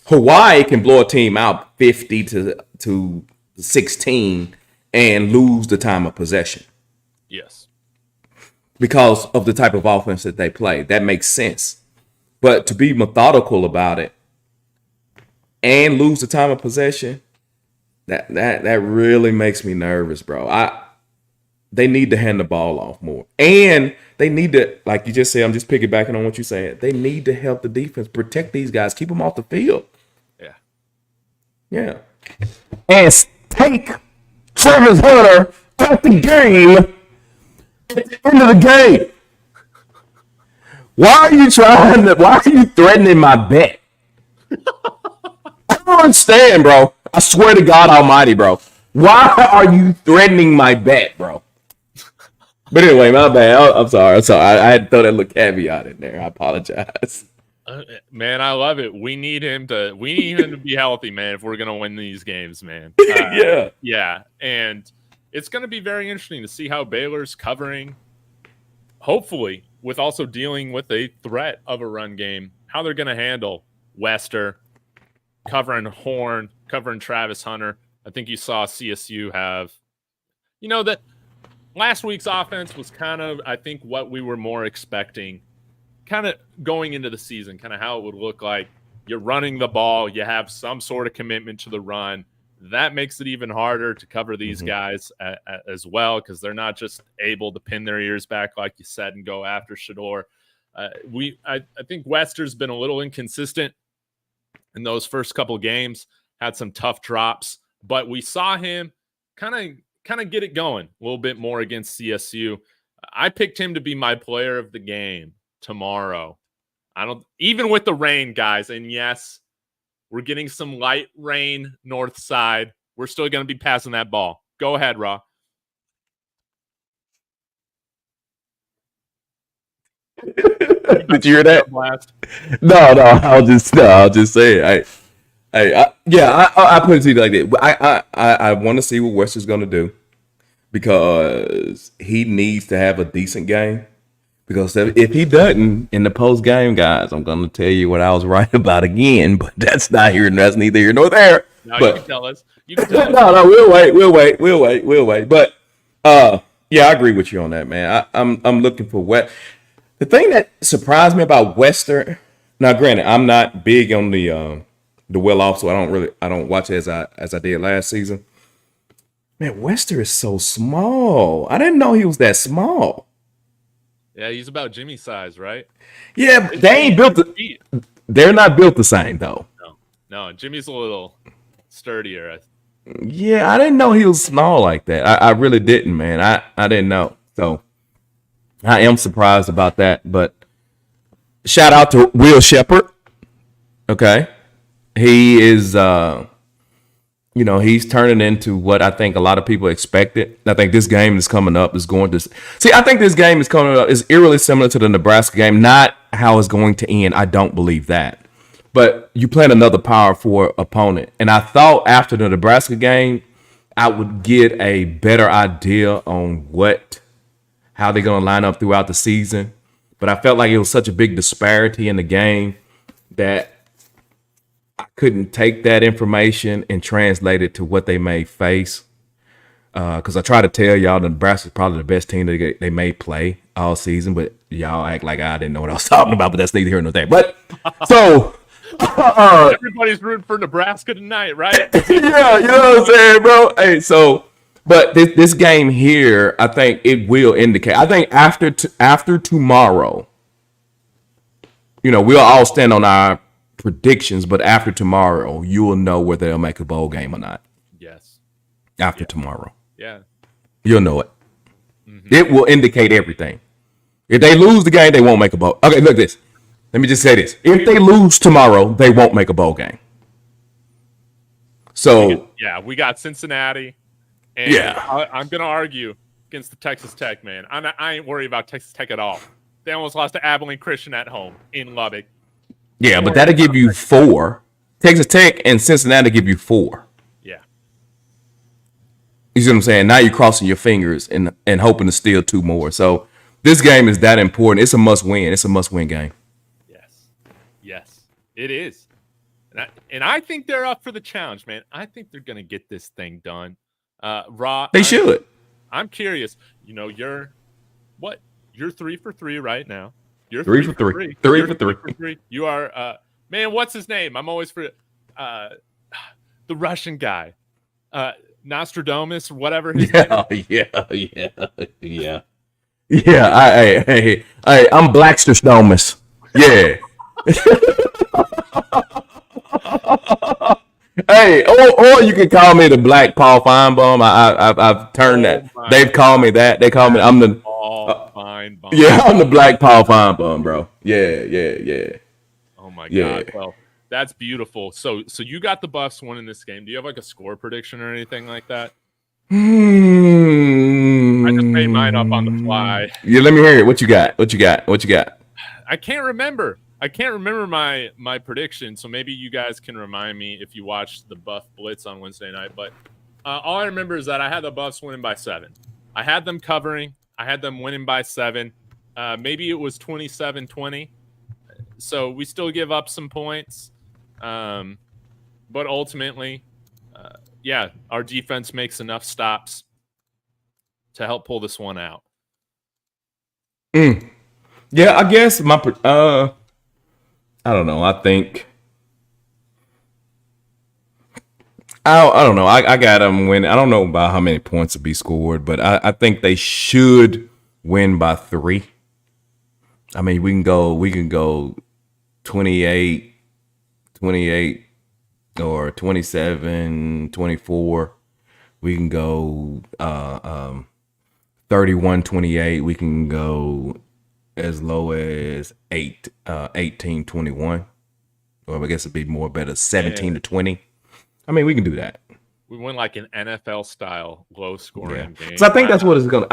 [SPEAKER 2] Hawaii can blow a team out 50 to 16 and lose the time of possession.
[SPEAKER 1] Yes.
[SPEAKER 2] Because of the type of offense that they play. That makes sense. But to be methodical about it and lose the time of possession, that really makes me nervous, bro. they need to hand the ball off more. And they need to, like you just said, I'm just piggybacking on what you're saying. They need to help the defense protect these guys, keep them off the field.
[SPEAKER 1] Yeah.
[SPEAKER 2] Yeah. And take Travis Hunter out the game at the end of the game. Why are you threatening my bet? I don't understand, bro. I swear to God Almighty, bro. Why are you threatening my bet, bro? But anyway, my bad. I'm sorry. I had to throw that little caveat in there. I apologize.
[SPEAKER 1] Man, I love it. We need him to be healthy, man, if we're gonna win these games, man. Yeah. And it's gonna be very interesting to see how Baylor's covering, hopefully, with also dealing with a threat of a run game, how they're gonna handle Wester, covering Horn, covering Travis Hunter. I think you saw CSU have, that last week's offense was kind of, I think, what we were more expecting, kind of going into the season, kind of how it would look like. You're running the ball. You have some sort of commitment to the run. That makes it even harder to cover these guys as well, because they're not just able to pin their ears back, like you said, and go after Shedeur. I think Wester's been a little inconsistent in those first couple games, had some tough drops, but we saw him kind of get it going a little bit more against CSU. I picked him to be my player of the game tomorrow. Even with the rain, guys, and yes, we're getting some light rain north side, we're still going to be passing that ball. Go ahead, Raw.
[SPEAKER 2] Did you hear that? No, I'll just say I put it to you like that. I want to see what Wester's going to do, because he needs to have a decent game. Because if he doesn't in the post game, guys, I'm going to tell you what I was right about again. But that's neither here nor there.
[SPEAKER 1] No,
[SPEAKER 2] but,
[SPEAKER 1] you can tell us.
[SPEAKER 2] No, we'll wait. But yeah, I agree with you on that, man. I'm looking for what. The thing that surprised me about Wester. Now, granted, I'm not big on the well off, so I don't watch it as I did last season. Man, Wester is so small. I didn't know he was that small.
[SPEAKER 1] Yeah, he's about Jimmy size, right?
[SPEAKER 2] Yeah, they ain't built. They're not built the same though.
[SPEAKER 1] No, Jimmy's a little sturdier.
[SPEAKER 2] Yeah, I didn't know he was small like that. I really didn't, man. I didn't know. So I am surprised about that. But shout out to Will Shepherd. Okay, he is. He's turning into what I think a lot of people expected. I think this game is coming up is going to see. I think this game is coming up is eerily similar to the Nebraska game. Not how it's going to end. I don't believe that. But you playing another Power 4 opponent, and I thought after the Nebraska game, I would get a better idea on how they're going to line up throughout the season. But I felt like it was such a big disparity in the game that I couldn't take that information and translate it to what they may face. Because I try to tell y'all that Nebraska is probably the best team that they may play all season, but y'all act like I didn't know what I was talking about. But that's neither here nor there. But so
[SPEAKER 1] everybody's rooting for Nebraska tonight, right?
[SPEAKER 2] Yeah, you know what I'm saying, bro. Hey, so but this game here, I think it will indicate. I think after tomorrow, we'll all stand on our predictions, but after tomorrow, you will know whether they'll make a bowl game or not.
[SPEAKER 1] Yes.
[SPEAKER 2] After tomorrow.
[SPEAKER 1] Yeah.
[SPEAKER 2] You'll know it. Mm-hmm. It will indicate everything. If they lose the game, they won't make a bowl. Okay, look this. Let me just say this. If they lose tomorrow, they won't make a bowl game. So
[SPEAKER 1] we got Cincinnati. And I'm going to argue against the Texas Tech, man. I ain't worried about Texas Tech at all. They almost lost to Abilene Christian at home in Lubbock.
[SPEAKER 2] Yeah, but that'll give you 4. Texas Tech and Cincinnati give you 4.
[SPEAKER 1] Yeah.
[SPEAKER 2] You see what I'm saying? Now you're crossing your fingers and hoping to steal 2 more. So this game is that important. It's a must-win. It's a must-win game.
[SPEAKER 1] Yes, it is. And I think they're up for the challenge, man. I think they're going to get this thing done.
[SPEAKER 2] They should.
[SPEAKER 1] I'm curious. You're 3 for 3 right now. You're
[SPEAKER 2] 3 for 3. 3 for 3.
[SPEAKER 1] You are, man, what's his name? I'm always for the Russian guy. Nostradamus, whatever his name is.
[SPEAKER 2] Yeah. I'm Blacksterstomus. Yeah. Hey, or you can call me the Black Paul Feinbaum. I've turned that. They've called me that. They call me. I'm the
[SPEAKER 1] Paul Feinbaum.
[SPEAKER 2] Yeah, I'm the Black Paul Feinbaum, bro. Yeah.
[SPEAKER 1] Oh my God. Well, that's beautiful. So you got the Buffs winning this game. Do you have like a score prediction or anything like that? I just made mine up on the fly.
[SPEAKER 2] Yeah, let me hear it. What you got?
[SPEAKER 1] I can't remember. my prediction, so maybe you guys can remind me if you watched the Buff Blitz on Wednesday night. But all I remember is that I had the Buffs winning by 7. I had them covering. I had them winning by 7. Maybe it was 27-20. So we still give up some points. But ultimately, our defense makes enough stops to help pull this one out.
[SPEAKER 2] Yeah, I guess I don't know. I think I don't know. I got them win. I don't know about how many points to be scored, but I think they should win by 3. I mean, we can go 28 or 27-24. We can go 31-28. We can go as low as 18-21. Or I guess it'd be more better 17-20. I mean, we can do that.
[SPEAKER 1] We win like an NFL style low scoring game.
[SPEAKER 2] So I think that's what it's gonna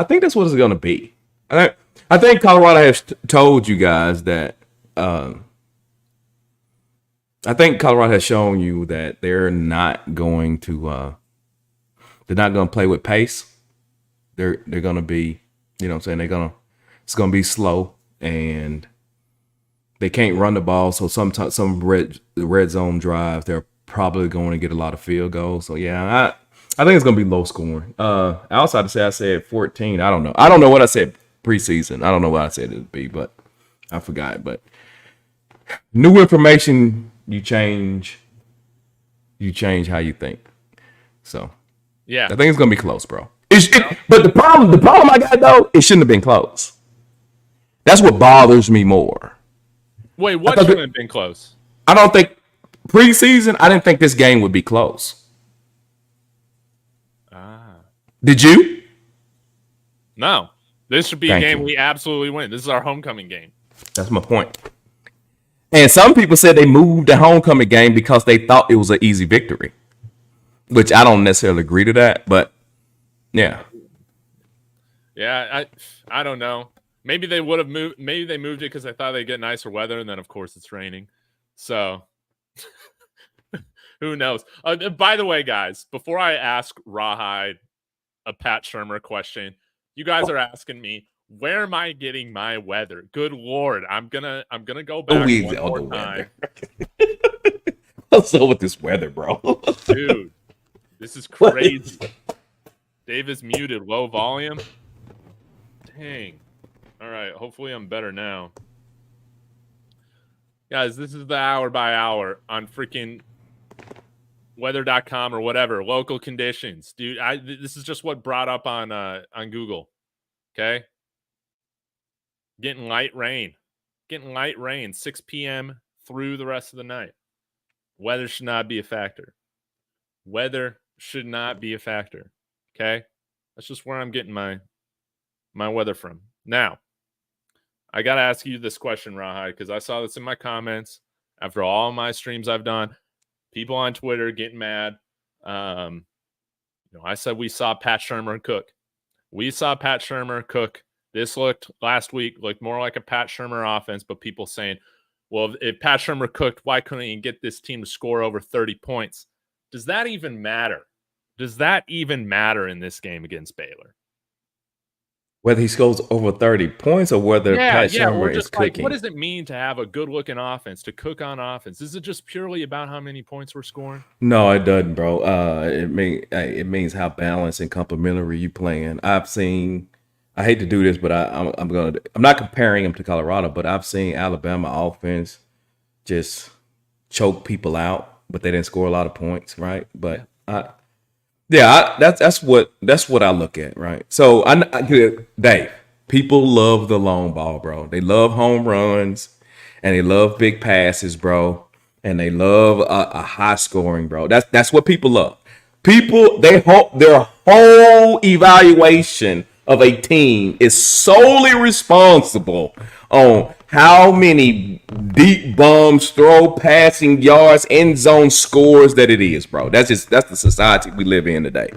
[SPEAKER 2] be. I think Colorado has told you guys that. I think Colorado has shown you that they're not going to play with pace. They're gonna be, you know what I'm saying, it's gonna be slow, and they can't run the ball. So sometimes some red zone drives, they're probably going to get a lot of field goals. So yeah, I think it's gonna be low scoring. Outside to say, I said 14. I don't know what I said preseason. I don't know what I said it'd be, but I forgot. But new information, you change how you think. So
[SPEAKER 1] yeah,
[SPEAKER 2] I think it's gonna be close, bro. But the problem I got though, it shouldn't have been close. That's what bothers me more.
[SPEAKER 1] Wait, what shouldn't have been close?
[SPEAKER 2] I don't think preseason. I didn't think this game would be close. Did you?
[SPEAKER 1] No. This should be a game we absolutely win. This is our homecoming game.
[SPEAKER 2] That's my point. And some people said they moved the homecoming game because they thought it was an easy victory, which I don't necessarily agree to that. But yeah,
[SPEAKER 1] I don't know. Maybe they would have moved. Maybe they moved it because they thought they'd get nicer weather, and then of course it's raining. So who knows? By the way, guys, before I ask Rawhide a Pat Shurmur question, you guys are asking me, where am I getting my weather? Good Lord, I'm gonna go back one more time.
[SPEAKER 2] What's up with this weather, bro?
[SPEAKER 1] Dude, this is crazy. Dave is muted, low volume. Dang. All right, hopefully I'm better now. Guys, this is the hour by hour on freaking weather.com or whatever, local conditions. Dude, this is just what brought up on Google. Okay? Getting light rain, 6 p.m. through the rest of the night. Weather should not be a factor. Okay? That's just where I'm getting my weather from. Now, I got to ask you this question, Rawhide, because I saw this in my comments after all my streams I've done. People on Twitter getting mad. I said we saw Pat Shurmur cook. This last week looked more like a Pat Shurmur offense, but people saying, well, if Pat Shurmur cooked, why couldn't he get this team to score over 30 points? Does that even matter? In this game against Baylor?
[SPEAKER 2] Whether he scores over 30 points or whether Pat Shurmur is cooking.
[SPEAKER 1] What does it mean to have a good-looking offense, to cook on offense? Is it just purely about how many points we're scoring?
[SPEAKER 2] No, it doesn't, bro. It means how balanced and complementary you playing. I've seen. I hate to do this, but I'm not comparing them to Colorado, but I've seen Alabama offense just choke people out, but they didn't score a lot of points, right? But Yeah, that's what I look at, right? So Dave, people love the long ball, bro. They love home runs, and they love big passes, bro, and they love a high scoring, bro. That's what people love. People they hope their whole evaluation of a team is solely responsible on how many deep bombs, throw, passing yards, end zone scores that it is, bro. That's the society we live in today.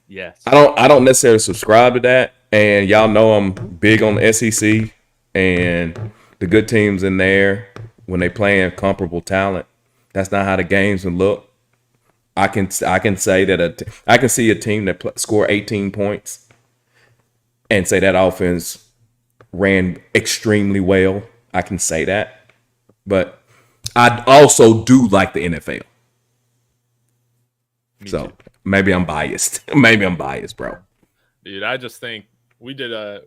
[SPEAKER 1] Yes.
[SPEAKER 2] I don't necessarily subscribe to that, and y'all know I'm big on the SEC and the good teams in there when they playing comparable talent. That's not how the games would look. I can say that I can see a team that score 18 points and say that offense ran extremely well. I can say that, but I also do like the NFL. So maybe I'm biased. Maybe I'm biased, bro.
[SPEAKER 1] Dude, I just think we did a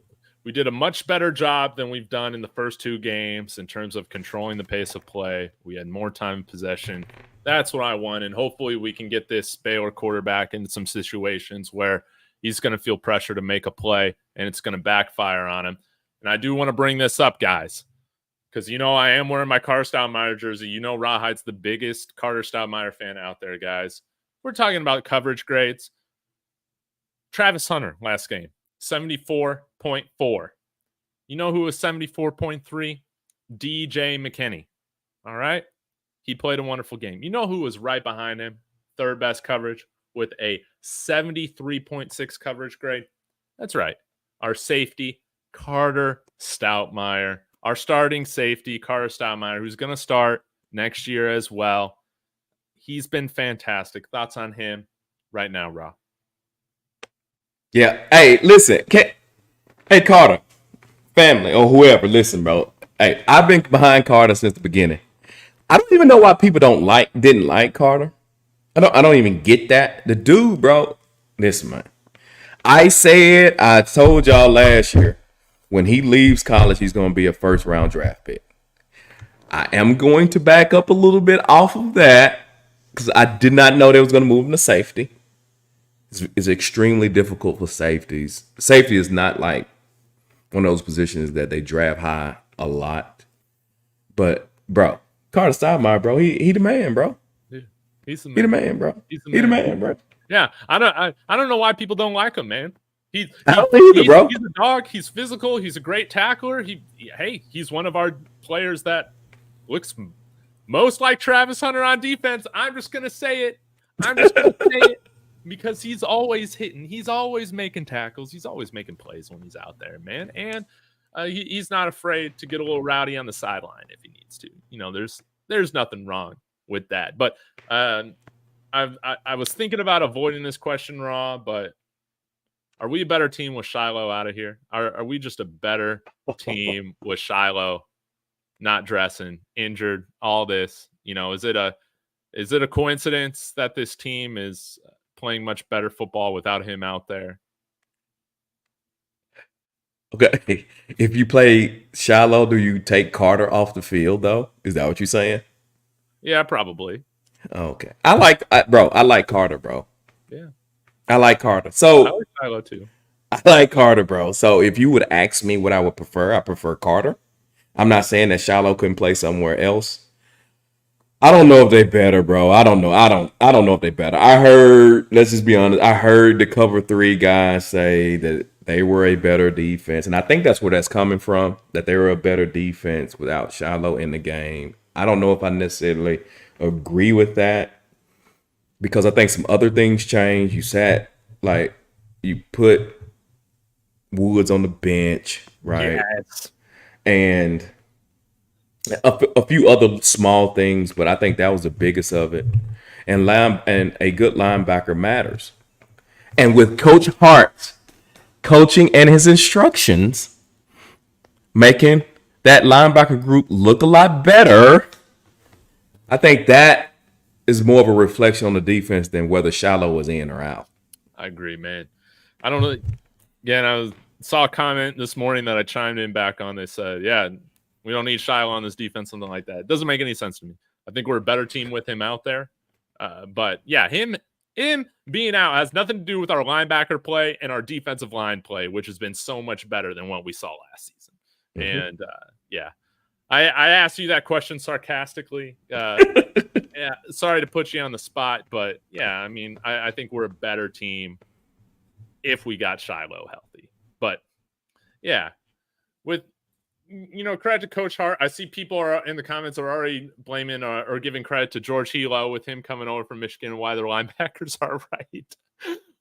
[SPEAKER 1] much better job than we've done in the first two games in terms of controlling the pace of play. We had more time in possession. That's what I want, and hopefully we can get this Baylor quarterback into some situations where he's going to feel pressure to make a play, and it's going to backfire on him. And I do want to bring this up, guys, because I am wearing my Carter Stoudemire jersey. Rawhide's the biggest Carter Stoudemire fan out there, guys. We're talking about coverage grades. Travis Hunter last game, 74.4. You know who was 74.3? DJ McKinney. All right? He played a wonderful game. You know who was right behind him? Third best coverage with a 73.6 coverage grade? That's right. Our safety, Carter Stoudemire. Our starting safety, Carter Stoudemire, who's going to start next year as well. He's been fantastic. Thoughts on him right now, Raw?
[SPEAKER 2] Yeah. Hey, listen. Hey, Carter, family or whoever, listen, bro. Hey, I've been behind Carter since the beginning. I don't even know why people didn't like Carter. I don't even get that. The dude, bro. Listen, man. I told y'all last year, when he leaves college, he's going to be a first round draft pick. I am going to back up a little bit off of that because I did not know they was going to move him to safety. It's extremely difficult for safeties. Safety is not like one of those positions that they draft high a lot. But, bro, Carter Stoudemire, bro, he the man, bro.
[SPEAKER 1] Yeah, he's the man.
[SPEAKER 2] He the man, bro. He's the man, bro.
[SPEAKER 1] Yeah, I don't know why people don't like him, man.
[SPEAKER 2] I don't either, bro.
[SPEAKER 1] He's a dog. He's physical. He's a great tackler. He's one of our players that looks most like Travis Hunter on defense. I'm just gonna say it. Because he's always hitting. He's always making tackles. He's always making plays when he's out there, man. And he's not afraid to get a little rowdy on the sideline if he needs to. There's nothing wrong with that. But I was thinking about avoiding this question, Raw, but are we a better team with Shiloh out of here? Are we just a better team with Shiloh not dressing, injured, all this? Is it a coincidence that this team is playing much better football without him out there?
[SPEAKER 2] Okay. If you play Shiloh, do you take Carter off the field, though? Is that what you're saying?
[SPEAKER 1] Yeah, probably.
[SPEAKER 2] Okay. I like Carter, bro.
[SPEAKER 1] Yeah.
[SPEAKER 2] I like Carter. So
[SPEAKER 1] I like Shiloh too.
[SPEAKER 2] I like Carter, bro. So if you would ask me what I would prefer, I prefer Carter. I'm not saying that Shiloh couldn't play somewhere else. I don't know if they better, bro. I don't know. I don't know if they better. Let's just be honest. I heard the cover 3 guys say that they were a better defense. And I think that's where that's coming from, that they were a better defense without Shiloh in the game. I don't know if I necessarily agree with that because I think some other things changed. You put Woods on the bench, right?
[SPEAKER 1] Yes.
[SPEAKER 2] And a few other small things, but I think that was the biggest of it. And a good linebacker matters. And with Coach Hart coaching and his instructions, making that linebacker group look a lot better, I think that is more of a reflection on the defense than whether Shiloh was in or out.
[SPEAKER 1] I agree, man. I don't know. Again, saw a comment this morning that I chimed in back on. They said, yeah, we don't need Shiloh on this defense, something like that. It doesn't make any sense to me. I think we're a better team with him out there. But yeah, him him being out has nothing to do with our linebacker play and our defensive line play, which has been so much better than what we saw last season. And yeah, I asked you that question sarcastically. Yeah, sorry to put you on the spot, but yeah, I mean, I think we're a better team if we got Shiloh healthy. But yeah, with credit to Coach Hart. I see people are in the comments are already blaming or giving credit to George Hilo with him coming over from Michigan and why their linebackers are right.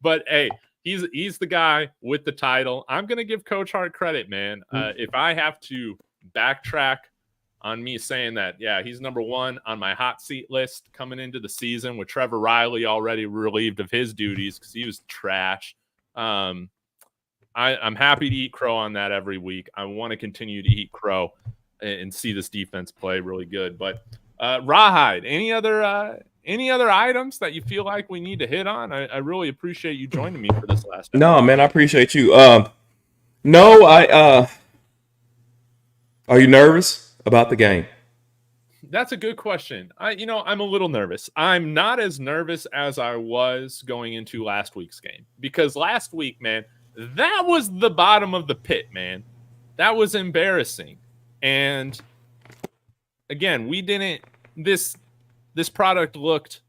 [SPEAKER 1] But hey, he's the guy with the title. I'm gonna give Coach Hart credit, man. If I have to backtrack on me saying that, yeah, he's number one on my hot seat list coming into the season with Trevor Riley already relieved of his duties because he was trash. I'm happy to eat crow on that every week. I want to continue to eat crow and see this defense play really good. But Rawhide, any other items that you feel like we need to hit on? I really appreciate you joining me for this last episode.
[SPEAKER 2] No, man, I appreciate you. No, are you nervous about the game?
[SPEAKER 1] That's a good question. I'm a little nervous. I'm not as nervous as I was going into last week's game because last week, man, that was the bottom of the pit, man. That was embarrassing. And again, we didn't this product looked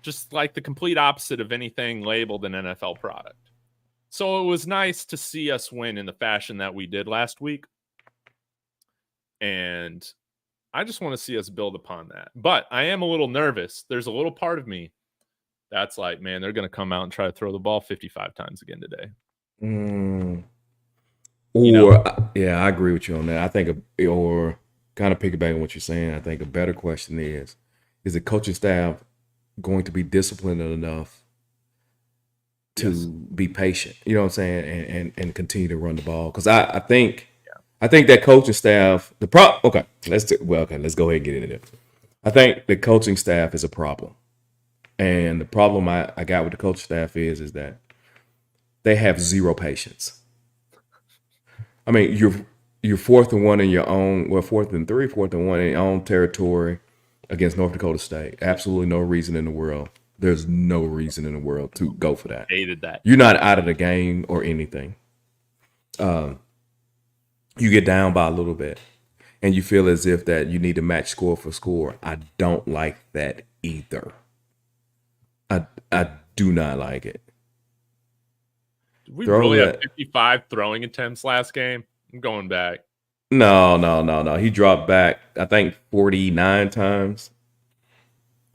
[SPEAKER 1] just like the complete opposite of anything labeled an NFL product. So it was nice to see us win in the fashion that we did last week. And I just want to see us build upon that. But I am a little nervous. There's a little part of me that's like, man, they're going to come out and try to throw the ball 55 times again today.
[SPEAKER 2] Yeah, I agree with you on that. I think, or kind of piggybacking on what you're saying, I think a better question is the coaching staff going to be disciplined enough to be patient? You know what I'm saying, and continue to run the ball. Because I think that coaching staff, let's go ahead and get into it. I think the coaching staff is a problem, and the problem I got with the coaching staff is that they have zero patience. I mean, you're 4th and 1 in your own, 4th and 3, 4th and 1 in your own territory against North Dakota State. Absolutely no reason in the world. There's no reason in the world to go for that.
[SPEAKER 1] Hated that.
[SPEAKER 2] You're not out of the game or anything. You get down by a little bit, and you feel as if that you need to match score for score. I don't like that either. I do not like it.
[SPEAKER 1] Did we really have 55 throwing attempts last game? I'm going back.
[SPEAKER 2] No. He dropped back, I think, 49 times.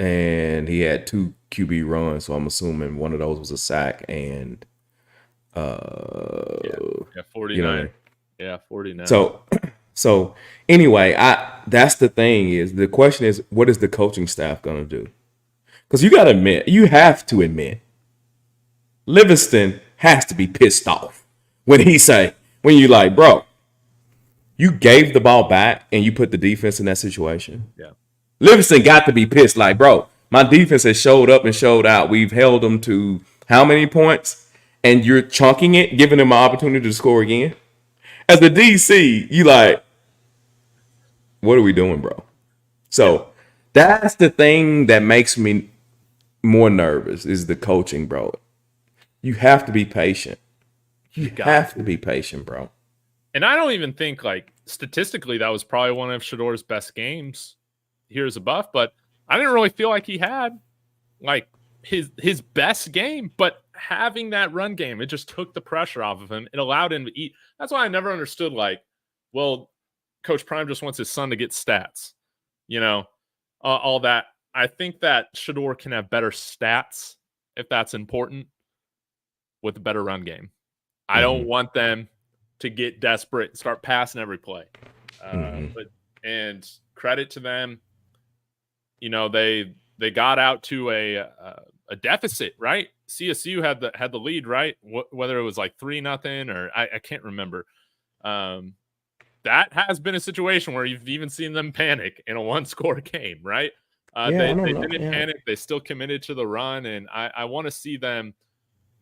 [SPEAKER 2] And he had 2 QB runs, so I'm assuming one of those was a sack and
[SPEAKER 1] 49. Yeah, 49.
[SPEAKER 2] So anyway, that's the thing is the question is, what is the coaching staff gonna do? Because you have to admit, Livingston has to be pissed off when you like, bro, you gave the ball back and you put the defense in that situation.
[SPEAKER 1] Yeah.
[SPEAKER 2] Livingston got to be pissed, like, bro, my defense has showed up and showed out. We've held them to how many points? And you're chunking it, giving them an opportunity to score again. As the DC, you like, what are we doing, bro? So that's the thing that makes me more nervous is the coaching, bro. You have to be patient. You have to be patient, bro.
[SPEAKER 1] And I don't even think, like, statistically, that was probably one of Shador's best games here as a Buff, but I didn't really feel like he had, like, his best game. But having that run game, it just took the pressure off of him. It allowed him to eat. That's why I never understood, like, well, Coach Prime just wants his son to get stats, all that. I think that Shador can have better stats if that's important with a better run game. I don't want them to get desperate and start passing every play. And credit to them, they got out to a deficit, right? CSU had the lead, right? Whether it was like 3-0 or I can't remember. That has been a situation where you've even seen them panic in a 1-score game, right? They didn't panic. They still committed to the run, and I want to see them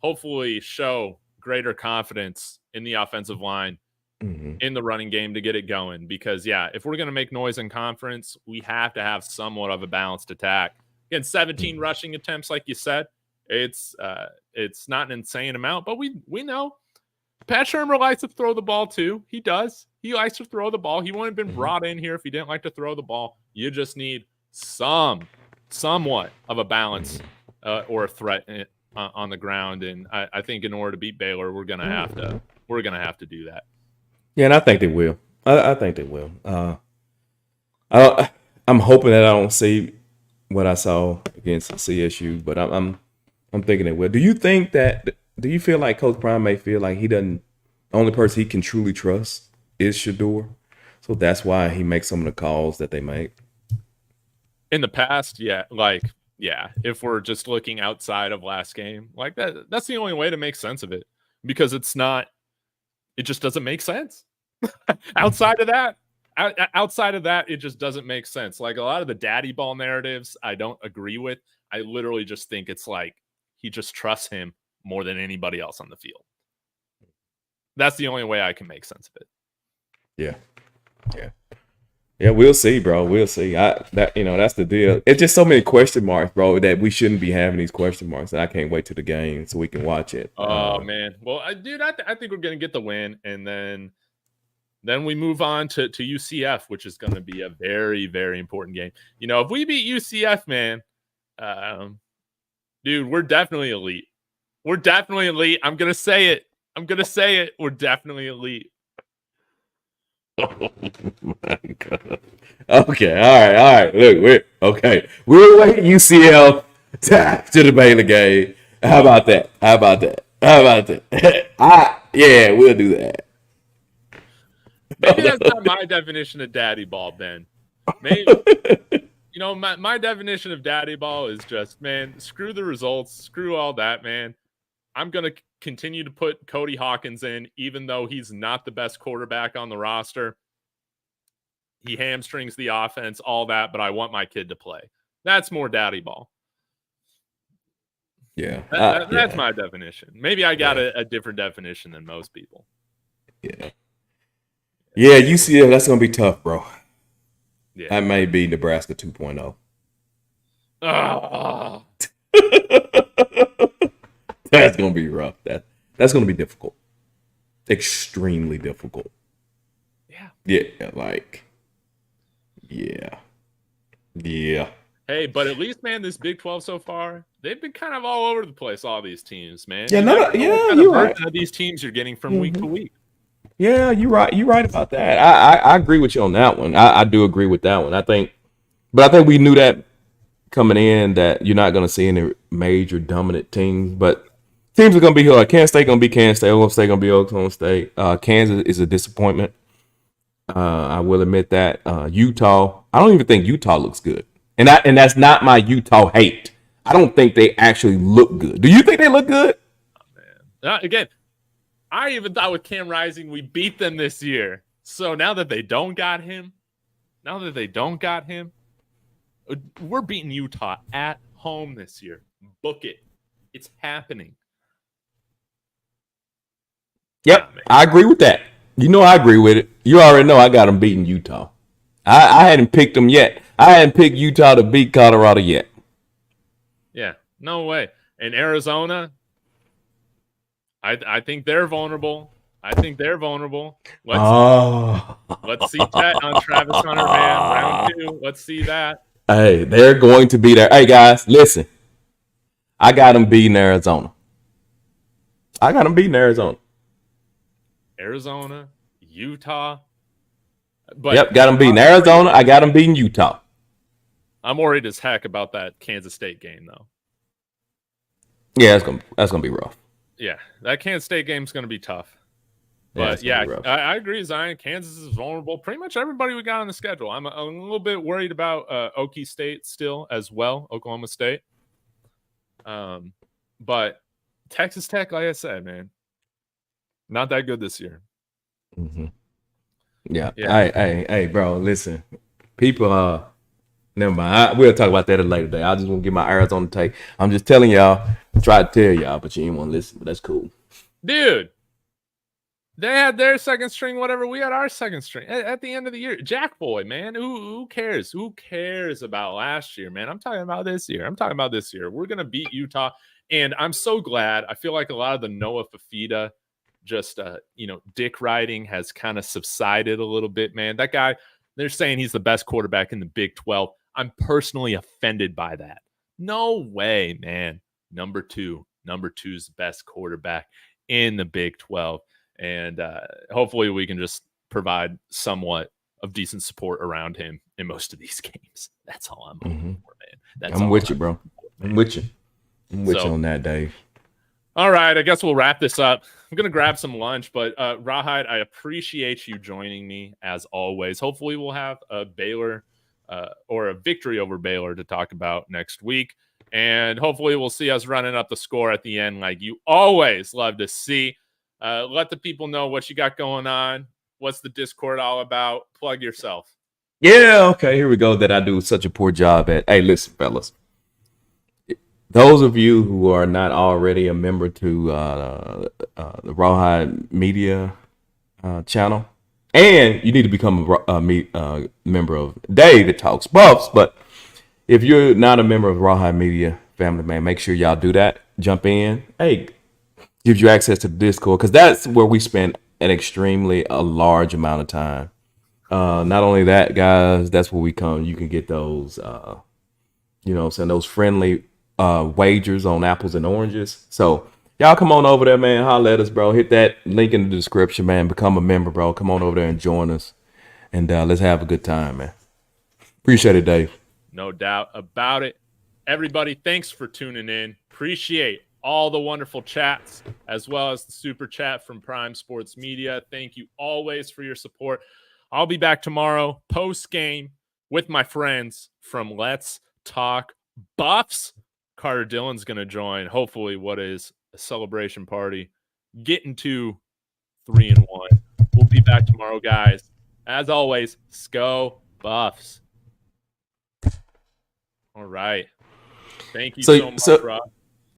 [SPEAKER 1] hopefully show greater confidence in the offensive line, in the running game to get it going. Because, if we're going to make noise in conference, we have to have somewhat of a balanced attack. Again, 17 rushing attempts, like you said. It's not an insane amount, but we know Pat Shermer likes to throw the ball too. He does. He likes to throw the ball. He wouldn't have been brought in here if he didn't like to throw the ball. You just need somewhat of a balance or a threat on the ground. And I think in order to beat Baylor, we're gonna have to do that.
[SPEAKER 2] Yeah, and I think they will. I think they will. I'm hoping that I don't see what I saw against CSU, but I'm thinking they will. Do you feel like Coach Prime may feel like the only person he can truly trust is Shedeur? So that's why he makes some of the calls that they make.
[SPEAKER 1] In the past, yeah. If we're just looking outside of last game, like that's the only way to make sense of it, because it just doesn't make sense. Outside of that, it just doesn't make sense. Like a lot of the daddy ball narratives, I don't agree with. I literally just think it's like he just trusts him more than anybody else on the field. That's the only way I can make sense of it.
[SPEAKER 2] Yeah. We'll see, bro. We'll see. That's the deal. It's just so many question marks, bro, that we shouldn't be having these question marks. And I can't wait to the game so we can watch it.
[SPEAKER 1] Oh man. Well, dude, I think we're gonna get the win, and then we move on to UCF, which is going to be a very, very important game. If we beat UCF, man, dude, we're definitely elite. We're definitely elite. I'm going to say it. We're definitely elite.
[SPEAKER 2] Oh my God. Okay. All right. Look, we'll wait UCF to the Baylor game. How about that? Yeah, we'll do that.
[SPEAKER 1] Maybe that's not my definition of daddy ball, Ben. Maybe, my definition of daddy ball is just, man, screw the results, screw all that, man. I'm going to continue to put Cody Hawkins in, even though he's not the best quarterback on the roster. He hamstrings the offense, all that, but I want my kid to play. That's more daddy ball.
[SPEAKER 2] Yeah.
[SPEAKER 1] That's my definition. Maybe I got a different definition than most people.
[SPEAKER 2] Yeah. Yeah, UCF, that's going to be tough, bro.
[SPEAKER 1] Yeah.
[SPEAKER 2] That may be Nebraska 2.0. That's going to be rough. That's going to be difficult. Extremely difficult.
[SPEAKER 1] Yeah.
[SPEAKER 2] Yeah.
[SPEAKER 1] Hey, but at least, man, this Big 12 so far, they've been kind of all over the place, all these teams, man.
[SPEAKER 2] Yeah, you're right.
[SPEAKER 1] Of these teams you're getting from week to week.
[SPEAKER 2] Yeah, you're right. You're right about that. I agree with you on that one. I do agree with that one. I think we knew that coming in, that you're not going to see any major dominant teams, but teams are going to be here. Kansas State going to be Kansas State. Oklahoma State going to be Oklahoma State. Kansas is a disappointment. I will admit that. Utah, I don't even think Utah looks good, and that's not my Utah hate. I don't think they actually look good. Do you think they look good?
[SPEAKER 1] Oh, man. Again, I even thought with Cam Rising, we beat them this year. So now that they don't got him, we're beating Utah at home this year. Book it. It's happening.
[SPEAKER 2] Yep, I agree with that. I agree with it. You already know I got them beating Utah. I hadn't picked them yet. I hadn't picked Utah to beat Colorado yet.
[SPEAKER 1] Yeah, no way. And Arizona, I think they're vulnerable. Let's see that on Travis Hunter, man. Round 2. Let's see that.
[SPEAKER 2] Hey, they're going to be there. Hey, guys, listen. I got them beating Arizona.
[SPEAKER 1] Arizona, Utah.
[SPEAKER 2] Got them beating Arizona. I got them beating Utah.
[SPEAKER 1] I'm worried as heck about that Kansas State game, though.
[SPEAKER 2] Yeah, that's gonna be rough.
[SPEAKER 1] Yeah, that Kansas State game is going to be tough. But I agree, Zion. Kansas is vulnerable. Pretty much everybody we got on the schedule. I'm a little bit worried about Okie State still as well, Oklahoma State. But Texas Tech, like I said, man, not that good this year.
[SPEAKER 2] Mm-hmm. Yeah. Hey, bro, listen. People, never mind. We'll talk about that at a later day. I just want to get my Arizona take. I'm just telling y'all. Try to tell y'all, but you ain't want to listen. But that's cool.
[SPEAKER 1] Dude, They had their second string, whatever. We had our second string at the end of the year. Jack boy, man. Who cares? Who cares about last year, man? I'm talking about this year. We're going to beat Utah. And I'm so glad. I feel like a lot of the Noah Fafita just, dick riding has kind of subsided a little bit, man. That guy, they're saying he's the best quarterback in the Big 12. I'm personally offended by that. No way, man. Number two's the best quarterback in the Big 12. And hopefully we can just provide somewhat of decent support around him in most of these games. That's all I'm hoping for, man.
[SPEAKER 2] I'm with you, bro. I'm with you on that, Dave.
[SPEAKER 1] All right, I guess we'll wrap this up. I'm going to grab some lunch, but Rawhide, I appreciate you joining me as always. Hopefully we'll have a Baylor or a victory over Baylor to talk about next week. And hopefully we'll see us running up the score at the end like you always love to see. Let the people know what you got going on. What's the Discord all about? Plug yourself.
[SPEAKER 2] Yeah, okay, here we go. That I do such a poor job at. Hey, listen, fellas. Those of you who are not already a member to the Rawhide Media channel, and you need to become a member of Dave that Talks Buffs. But if you're not a member of Rawhide Media family, man, make sure y'all do that. Jump in. Hey, gives you access to the Discord because that's where we spend a large amount of time. Not only that, guys, that's where we come. You can get those, those friendly wagers on apples and oranges. So y'all come on over there, man. Holla at us, bro. Hit that link in the description, man. Become a member, bro. Come on over there and join us. And let's have a good time, man. Appreciate it, Dave.
[SPEAKER 1] No doubt about it. Everybody, thanks for tuning in. Appreciate all the wonderful chats, as well as the super chat from Prime Sports Media. Thank you always for your support. I'll be back tomorrow post-game with my friends from Let's Talk Buffs. Carter Dillon's going to join, hopefully, what is a celebration party. Getting to 3-1. We'll be back tomorrow, guys. As always, Sco Buffs. All right. Thank you so much, Rob.